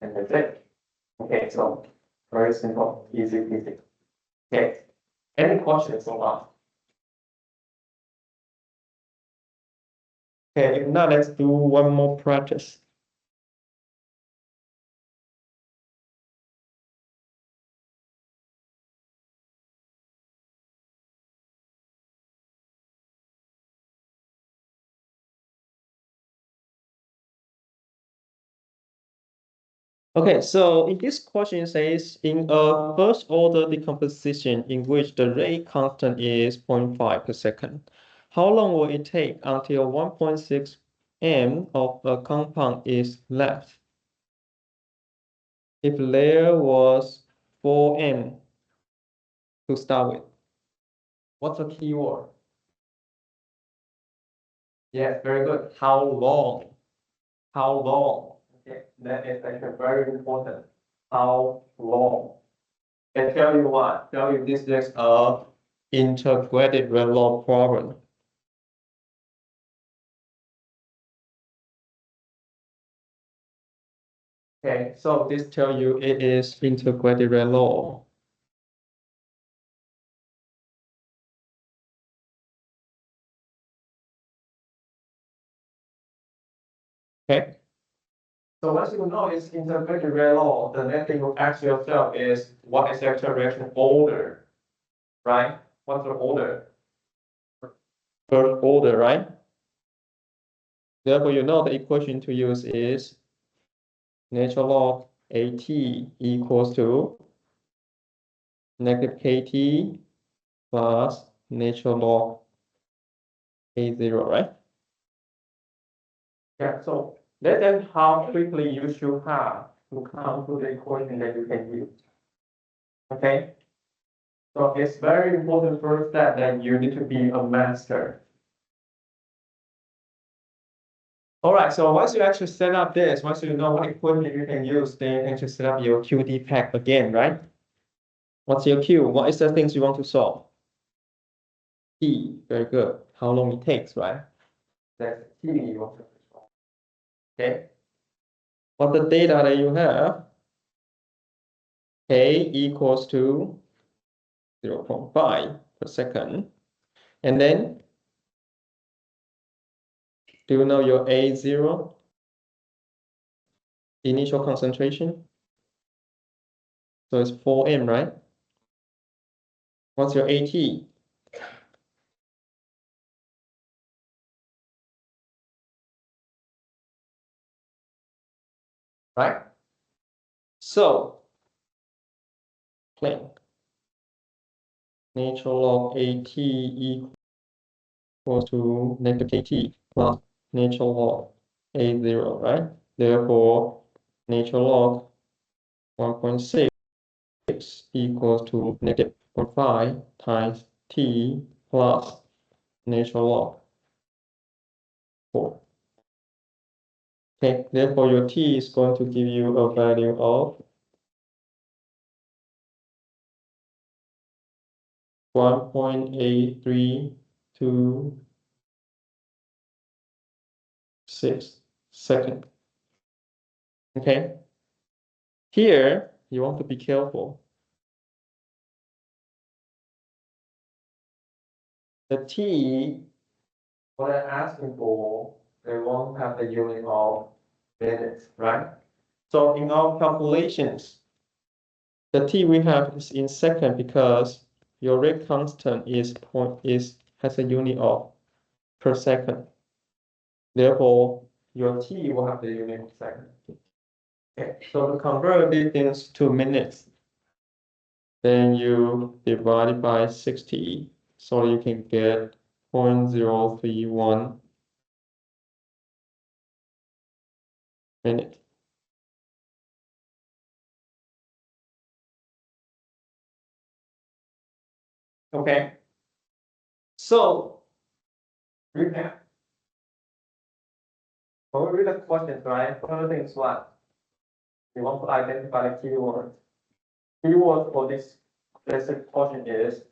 And that's it. Okay, so very simple, easy peasy. Okay. Any questions so far? Okay, if not, let's do one more practice. Okay, so in this question, it says in a first order decomposition in which the rate constant is 0.5 per second, how long will it take until 1.6 m of a compound is left? If there was 4 m to start with, what's the keyword? Yes, very good. How long? How long? Okay, that is actually very important. How long? And tell you what, tell you this is a integrated Redlaw problem. Okay, so this tell you it is integrated Redlaw. Okay. So once you know it's integrated Redlaw, the next thing you ask yourself is what is the actual reaction order, right? What's the order? First order, right? Therefore, you know the equation to use is natural log AT equals to negative KT plus natural log A0, right? Yeah, so that's how quickly you should have to come to the equation that you can use. Okay? So it's very important first step that you need to be a master. All right, so once you actually set up this, once you know what equation you can use, then you can just set up your QD pack again, right? What's your Q? What is the things you want to solve? T, very good. How long it takes, right? That's T you want to solve. Okay. What the data that you have? K equals to 0.5 per second. And then, do you know your A0? Initial concentration? So it's 4M, right? What's your AT? Right? So, plain. Natural log AT equals to negative KT plus natural log A0, right? Therefore, natural log 1.6 equals to negative 0.5 times T plus natural log 4. Okay, therefore your T is going to give you a value of 1.8326 seconds. Okay, here you want to be careful. The T, what I'm asking for, they won't have the unit of minutes, right? So in our calculations, the T we have is in second because your rate constant has a unit of per second. Therefore, your T will have the unit of second. Okay, so to convert these things to minutes, then you divide it by 60, so you can get 0.031 minute. Okay, so recap. When we read the questions, right? First thing is what? You want to identify the keywords. Keyword for this specific question is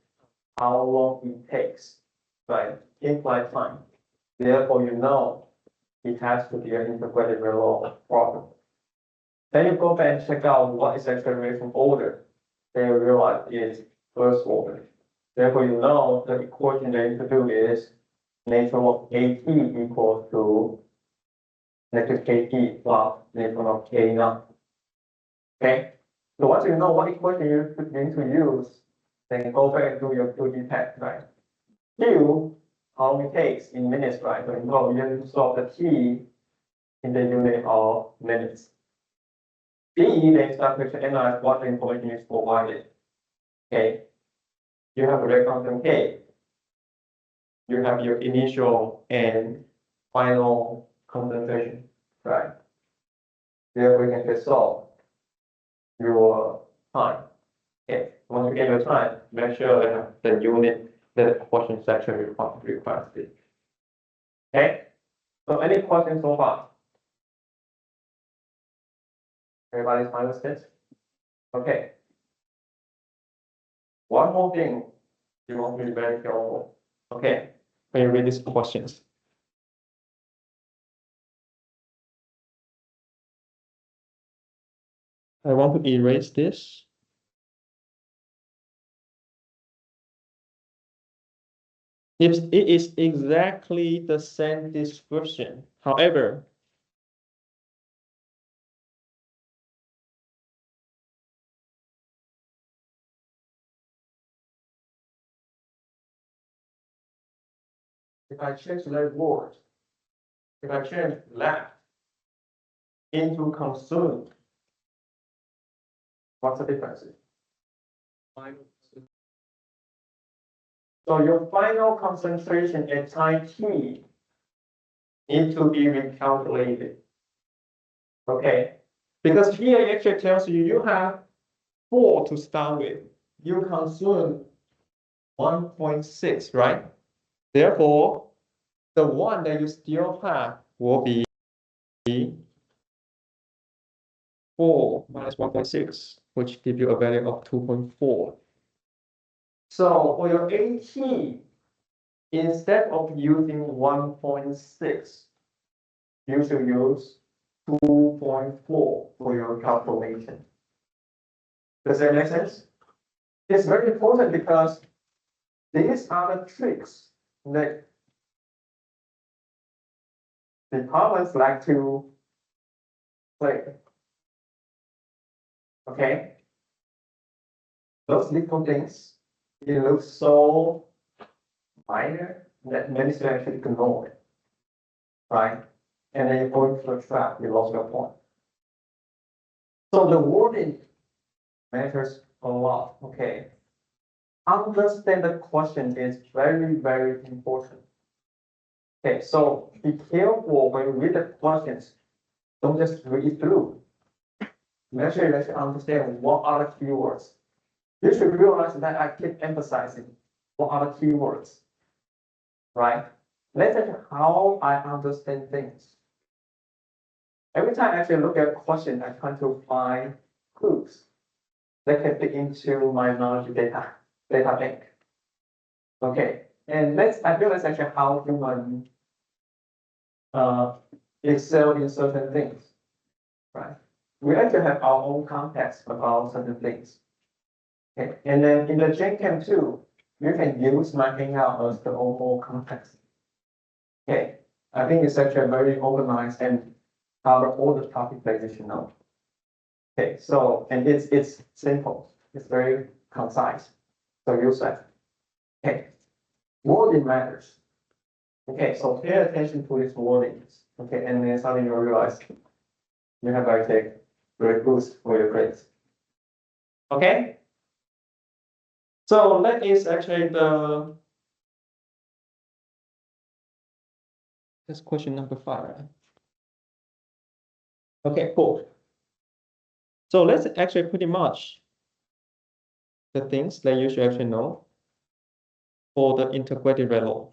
how long it takes, right? In flight time. Therefore, you know it has to be an integrated railroad problem. Then you go back and check out what is acceleration order. Then you realize it's first order. Therefore, you know the equation that you need to do is natural of AT equals to negative KT plus natural of K naught. Okay? So once you know what equation you need to use, then go back and do your 2D test, right? Q, how long it takes in minutes, right? So you have to solve the T in the unit of minutes. B, then start to analyze what the information is provided. Okay? You have a rate constant K. You have your initial and final concentration, right? Therefore, you can just solve your time. Okay, once you get your time, make sure that the unit that the question section requires it. Okay, so any questions so far? Everybody's fine with this? Okay. One more thing you want to be very careful. Okay, when you read these questions. I want to erase this. If it is exactly the same description, however, if I change that word, if I change left into consumed, what's the difference? So your final concentration at time t needs to be recalculated. Okay, because here it actually tells you you have 4 to start with. You consume 1.6, right? Therefore, the one that you still have will be 4 minus 1.6, which give you a value of 2.4. So for your AT, instead of using 1.6, you should use 2.4 for your calculation. Does that make sense? It's very important because these are the tricks that departments like to play. Okay? Those little things, it looks so minor that many students actually ignore it. Right? And then you go into a trap, you lost your point. So the wording matters a lot. Okay. Understand the question is very, very important. Okay, so be careful when you read the questions. Don't just read it through. Make sure you actually understand what are the keywords. You should realize that I keep emphasizing what are the keywords. Right? Let's look at how I understand things. Every time I actually look at a question, I try to find clues that can fit into my knowledge data bank. Okay, and I feel that's actually how human excel in certain things, right? We actually have our own context about certain things. Okay, and then in the CHEM1312, you can use my hangout as the overall context. Okay, I think it's actually very organized and cover all the topics that you should know. Okay, so and it's simple, it's very concise. So use that. Okay, wording matters. Okay, so pay attention to these wordings. Okay, and then suddenly you realize you have actually great boost for your grades. Okay, so that is actually that's question number 5, right? Okay, cool. So let's actually pretty much the things that you should actually know for the integrated rate law.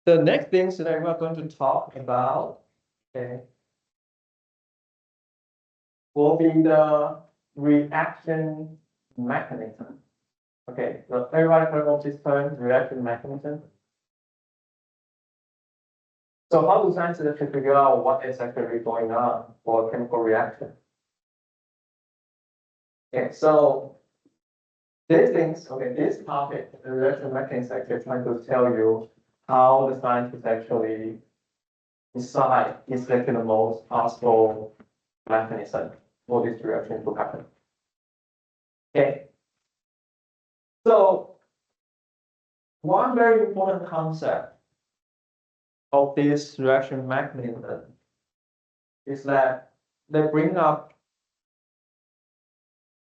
The next things that we're going to talk about, okay, will be the reaction mechanism. Okay, so everybody heard of this term, reaction mechanism? So how do scientists actually figure out what is actually going on for a chemical reaction? Okay, so these things, okay, this topic, the reaction mechanism, actually trying to tell you how the scientists actually decide is actually the most possible mechanism for this reaction to happen. Okay. So one very important concept of this reaction mechanism is that they bring up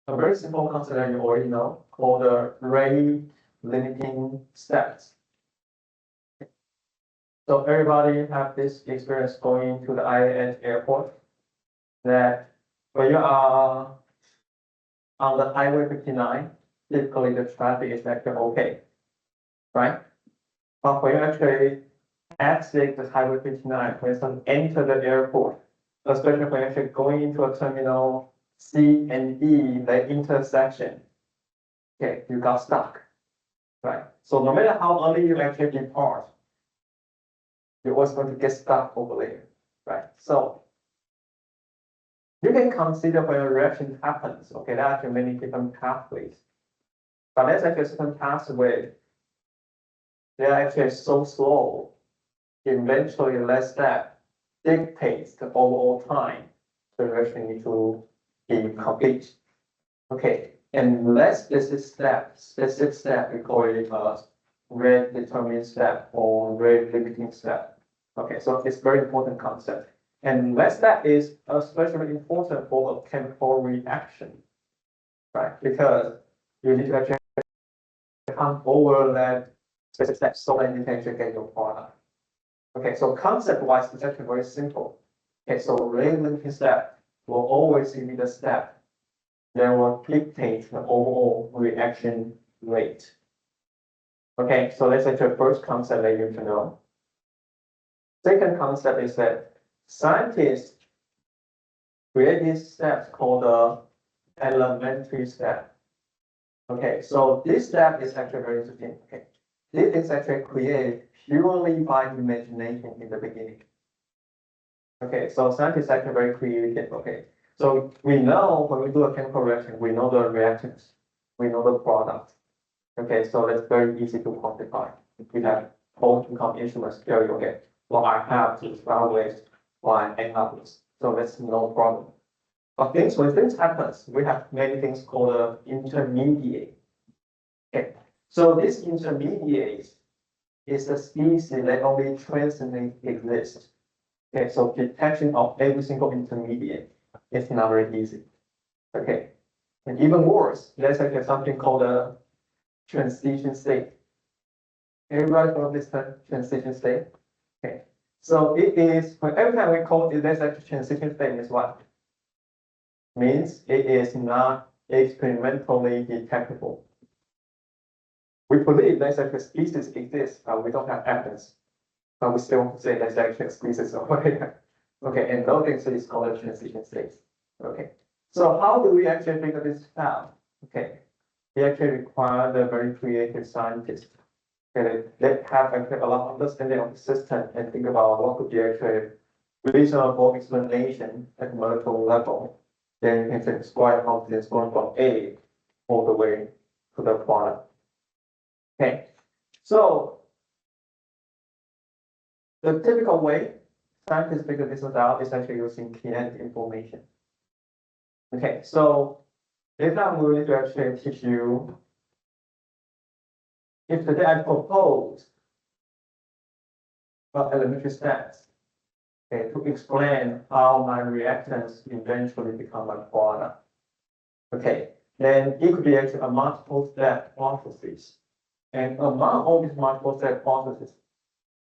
a very simple concept that you already know called the rate limiting steps. So everybody have this experience going to the IAS airport that when you are on the highway 59, typically the traffic is actually okay, right? But when you actually exit the highway 59, when you enter the airport, especially when you're actually going into a terminal C and E, the intersection, okay, you got stuck, right? So no matter how early you actually depart, you're always going to get stuck over there, right? So you can consider when a reaction happens, okay, there are actually many different pathways. But there's actually a certain pathway, they're actually so slow, eventually less step dictates the overall time the reaction needs to be complete. Okay, and less specific step, we call it rate determining step or rate limiting step. Okay, so it's very important concept. And less step is especially important for a chemical reaction, right? Because you need to actually come over that specific step so that you can actually get your product. Okay, so concept-wise, it's actually very simple. Okay, so rate limiting step will always be the step that will dictate the overall reaction rate. Okay, so that's actually the first concept that you need to know. Second concept is that scientists create these steps called the elementary step. Okay, so this step is actually very interesting. Okay, this is actually created purely by imagination in the beginning. Okay, so scientists are actually very creative. Okay, so we know when we do a chemical reaction, we know the reactions, we know the product. Okay, so that's very easy to quantify. If we have whole income instruments, tell you, okay, well, I have to start with one and others. So that's no problem. But when things happens, we have many things called intermediate. Okay, so this intermediate is the species that only transiently exists. Okay, so detection of every single intermediate is not very easy. Okay, and even worse, there's actually something called a transition state. Everybody know this transition state? Okay, so it is, every time we call it, there's actually transition state is what? Means it is not experimentally detectable. We believe there's actually a species exists, but we don't have evidence. But we still want to say there's actually a species over here. Okay, and those things is called a transition state. Okay, so how do we actually figure this out? Okay, we actually require the very creative scientists. Okay, they have actually a lot of understanding of the system and think about what could be actually reasonable explanation at molecular level. Then you can describe how this going from A all the way to the product. Okay, so the typical way scientists figure this out is actually using kinetic information. Okay, so this time we need to actually teach you. If today I propose elementary steps, okay, to explain how my reactants eventually become a product. Okay, then it could be actually a multiple step processes. And among all these multiple step processes,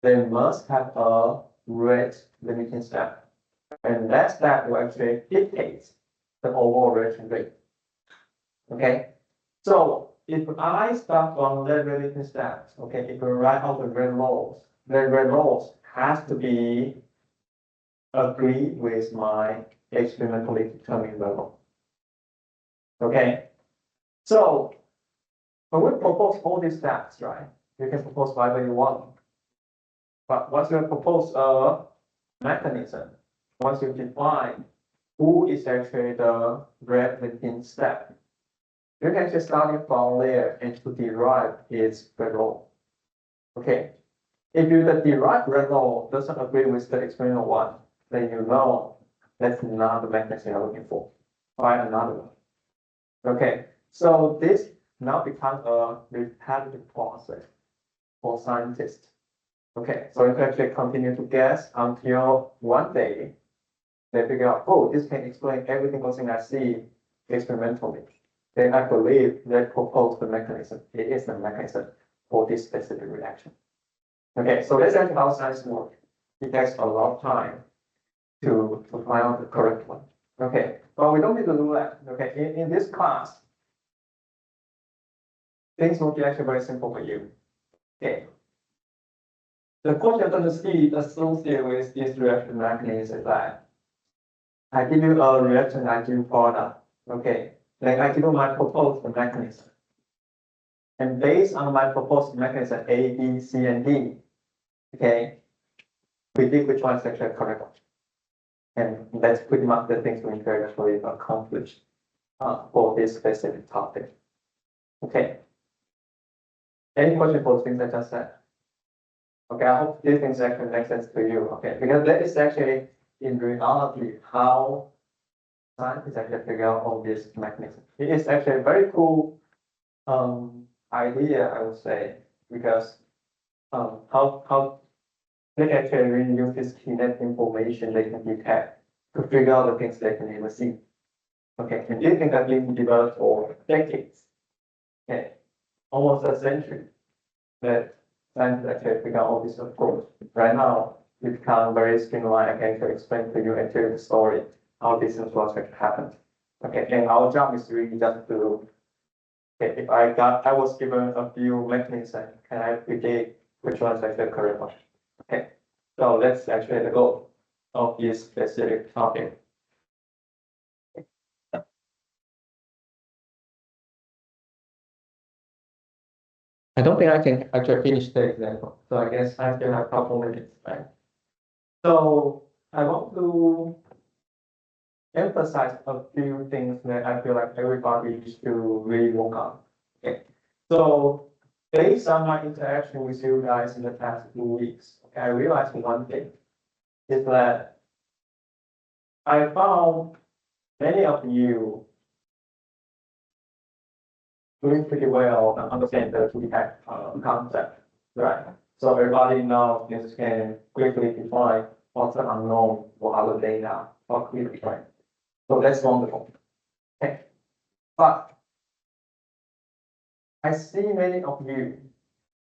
they must have a rate limiting step. And that step will actually dictate the overall reaction rate. Okay, so if I start from the limiting steps, okay, if I write out the red laws has to be agreed with my experimentally determined level. Okay, so when we propose all these steps, right, you can propose whatever you want. But once you propose a mechanism, once you define who is actually the rate limiting step, you can just start from there and to derive its red law. Okay, if you the derived red law doesn't agree with the experimental one, then you know that's not the mechanism you're looking for. Find another one. Okay, so this now becomes a repetitive process for scientists. Okay, so you can actually continue to guess until one day they figure out, oh, this can explain every single thing I see experimentally. Then I believe they propose the mechanism. It is the mechanism for this specific reaction. Okay, so that's actually how science works. It takes a lot of time to find out the correct one. Okay, but we don't need to do that. Okay, in this class, things will be actually very simple for you. Okay. The question you're going to see associated with this reaction mechanism is that I give you a reaction, I give you product. Okay, then I give you my proposed mechanism. And based on my proposed mechanism A, B, C, and D, okay, predict which one is actually correct one. And that's pretty much the things we need to actually accomplish for this specific topic. Okay. Any question for the things I just said? Okay, I hope these things actually make sense to you. Okay, because that is actually in reality how scientists actually figure out all these mechanisms. It is actually a very cool idea, I would say, because how they actually really use this kinetic information they can detect to figure out the things they can never see. Okay, and these things have been developed for decades. Okay, almost a century. That scientists actually figure out all this approach. Right now, it becomes very streamlined. I can actually explain to you and tell you the story how this is what happened. Okay, and our job is really just to Okay, if I was given a few mechanisms, can I predict which one is actually the correct one? Okay, so that's actually the goal of this specific topic. I don't think I can actually finish the example, so I guess I still have a couple minutes, right? So I want to emphasize a few things that I feel like everybody needs to really work on. Okay, so based on my interaction with you guys in the past 2 weeks, okay, I realized one thing is that I found many of you doing pretty well and understand the 2D concept, right? So everybody now just can quickly define what's the unknown, what are the data, what we right? So that's wonderful. Okay. But I see many of you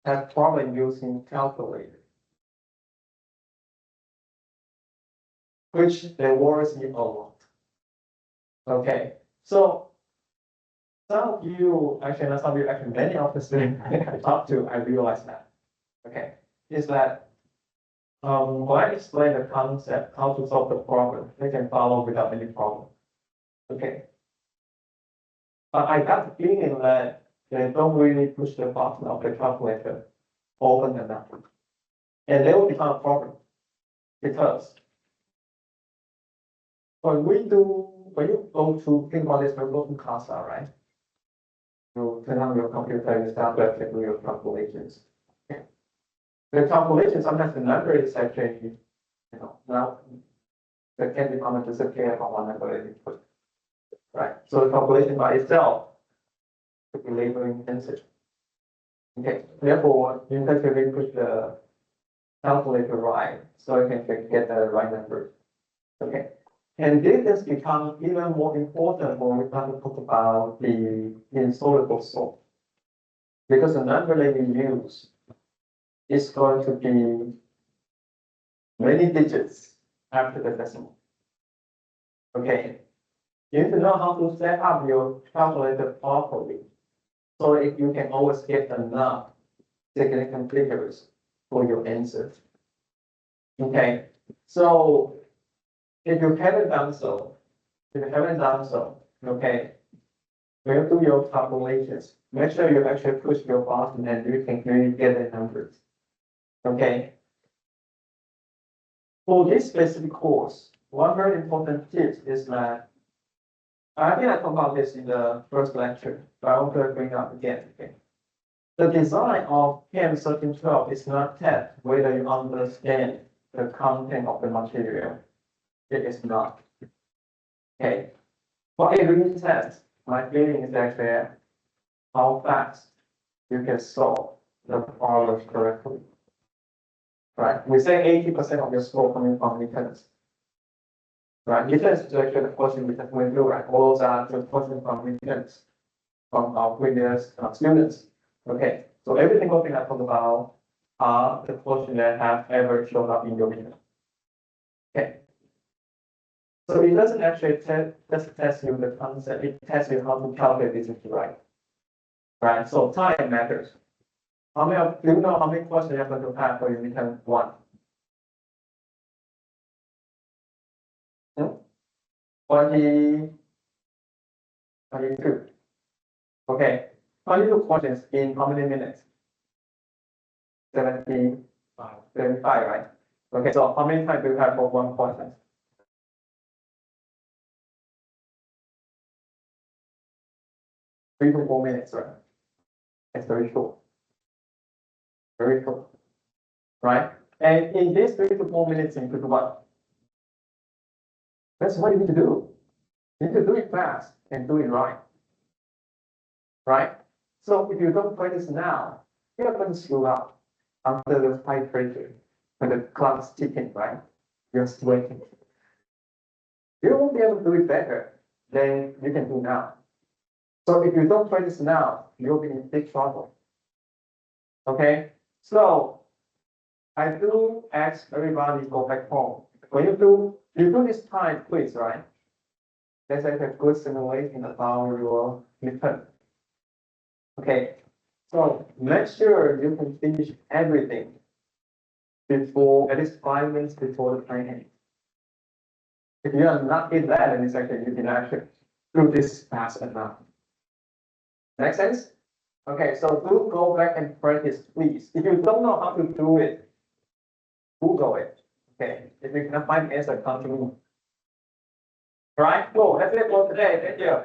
have problem using calculator, which they worries me a lot. Okay. So some of you, actually not some of you, actually many of the students I talked to, I realized that. Okay. Is that when I explain the concept, how to solve the problem, they can follow without any problem. Okay. But I got the feeling that they don't really push the button of the calculator often enough. And they will become a problem. Because when you go to think about this, when you go to CASA, right? You turn on your computer, you start to do your calculations. Okay. The calculation, sometimes the number is actually, now the can department disappear from one number that you put. Right. So the calculation by itself could be labor intensive. Okay. Therefore, you have to really push the calculator right so you can get the right number. Okay. And this has become even more important when we start to talk about the insoluble salt. Because the number that you use is going to be many digits after the decimal. Okay. You need to know how to set up your calculator properly so that you can always get enough significant figures for your answer. Okay. So if you haven't done so, okay, when you do your calculations, make sure you actually push your button and you can really get the numbers. Okay. For this specific course, one very important tip is that I think I talked about this in the first lecture, but I want to bring it up again. Okay. The design of CHEM1312 is not test whether you understand the content of the material. It is not. Okay. For every test, my feeling is actually how fast you can solve the problems correctly. Right? We say 80% of your score coming from mechanics. Right? Mechanics is actually the question we just went through, right? All those are the questions from mechanics, from our previous students. Okay. So every single thing I talk about are the questions that have ever shown up in your video. Okay. So it doesn't actually just test you the concept, it tests you how to calculate this right. Right? So time matters. Do you know how many questions you're going to have for your midterm 1? 22. Okay. 22 questions in how many minutes? 75, right? Okay, so how many times do you have for one question? 3 to 4 minutes, right? It's very short. Very short. Right? And in this 3 to 4 minutes, you could do what? That's what you need to do. You need to do it fast and do it right. Right? So if you don't practice now, you're going to screw up under the high pressure when the clock's ticking, right? You're sweating. You won't be able to do it better than you can do now. So if you don't practice now, you'll be in big trouble. Okay? So I do ask everybody to go back home. When you do this time quiz, right? That's like a good simulation about your midterm. Okay, so make sure you can finish everything before, at least 5 minutes before the time ends. If you are not in that, then it's actually you can actually do this fast enough. Make sense? Okay, so do go back and practice, please. If you don't know how to do it, Google it. Okay, if you cannot find the answer, come to me. All right, cool. That's it for today. Thank you.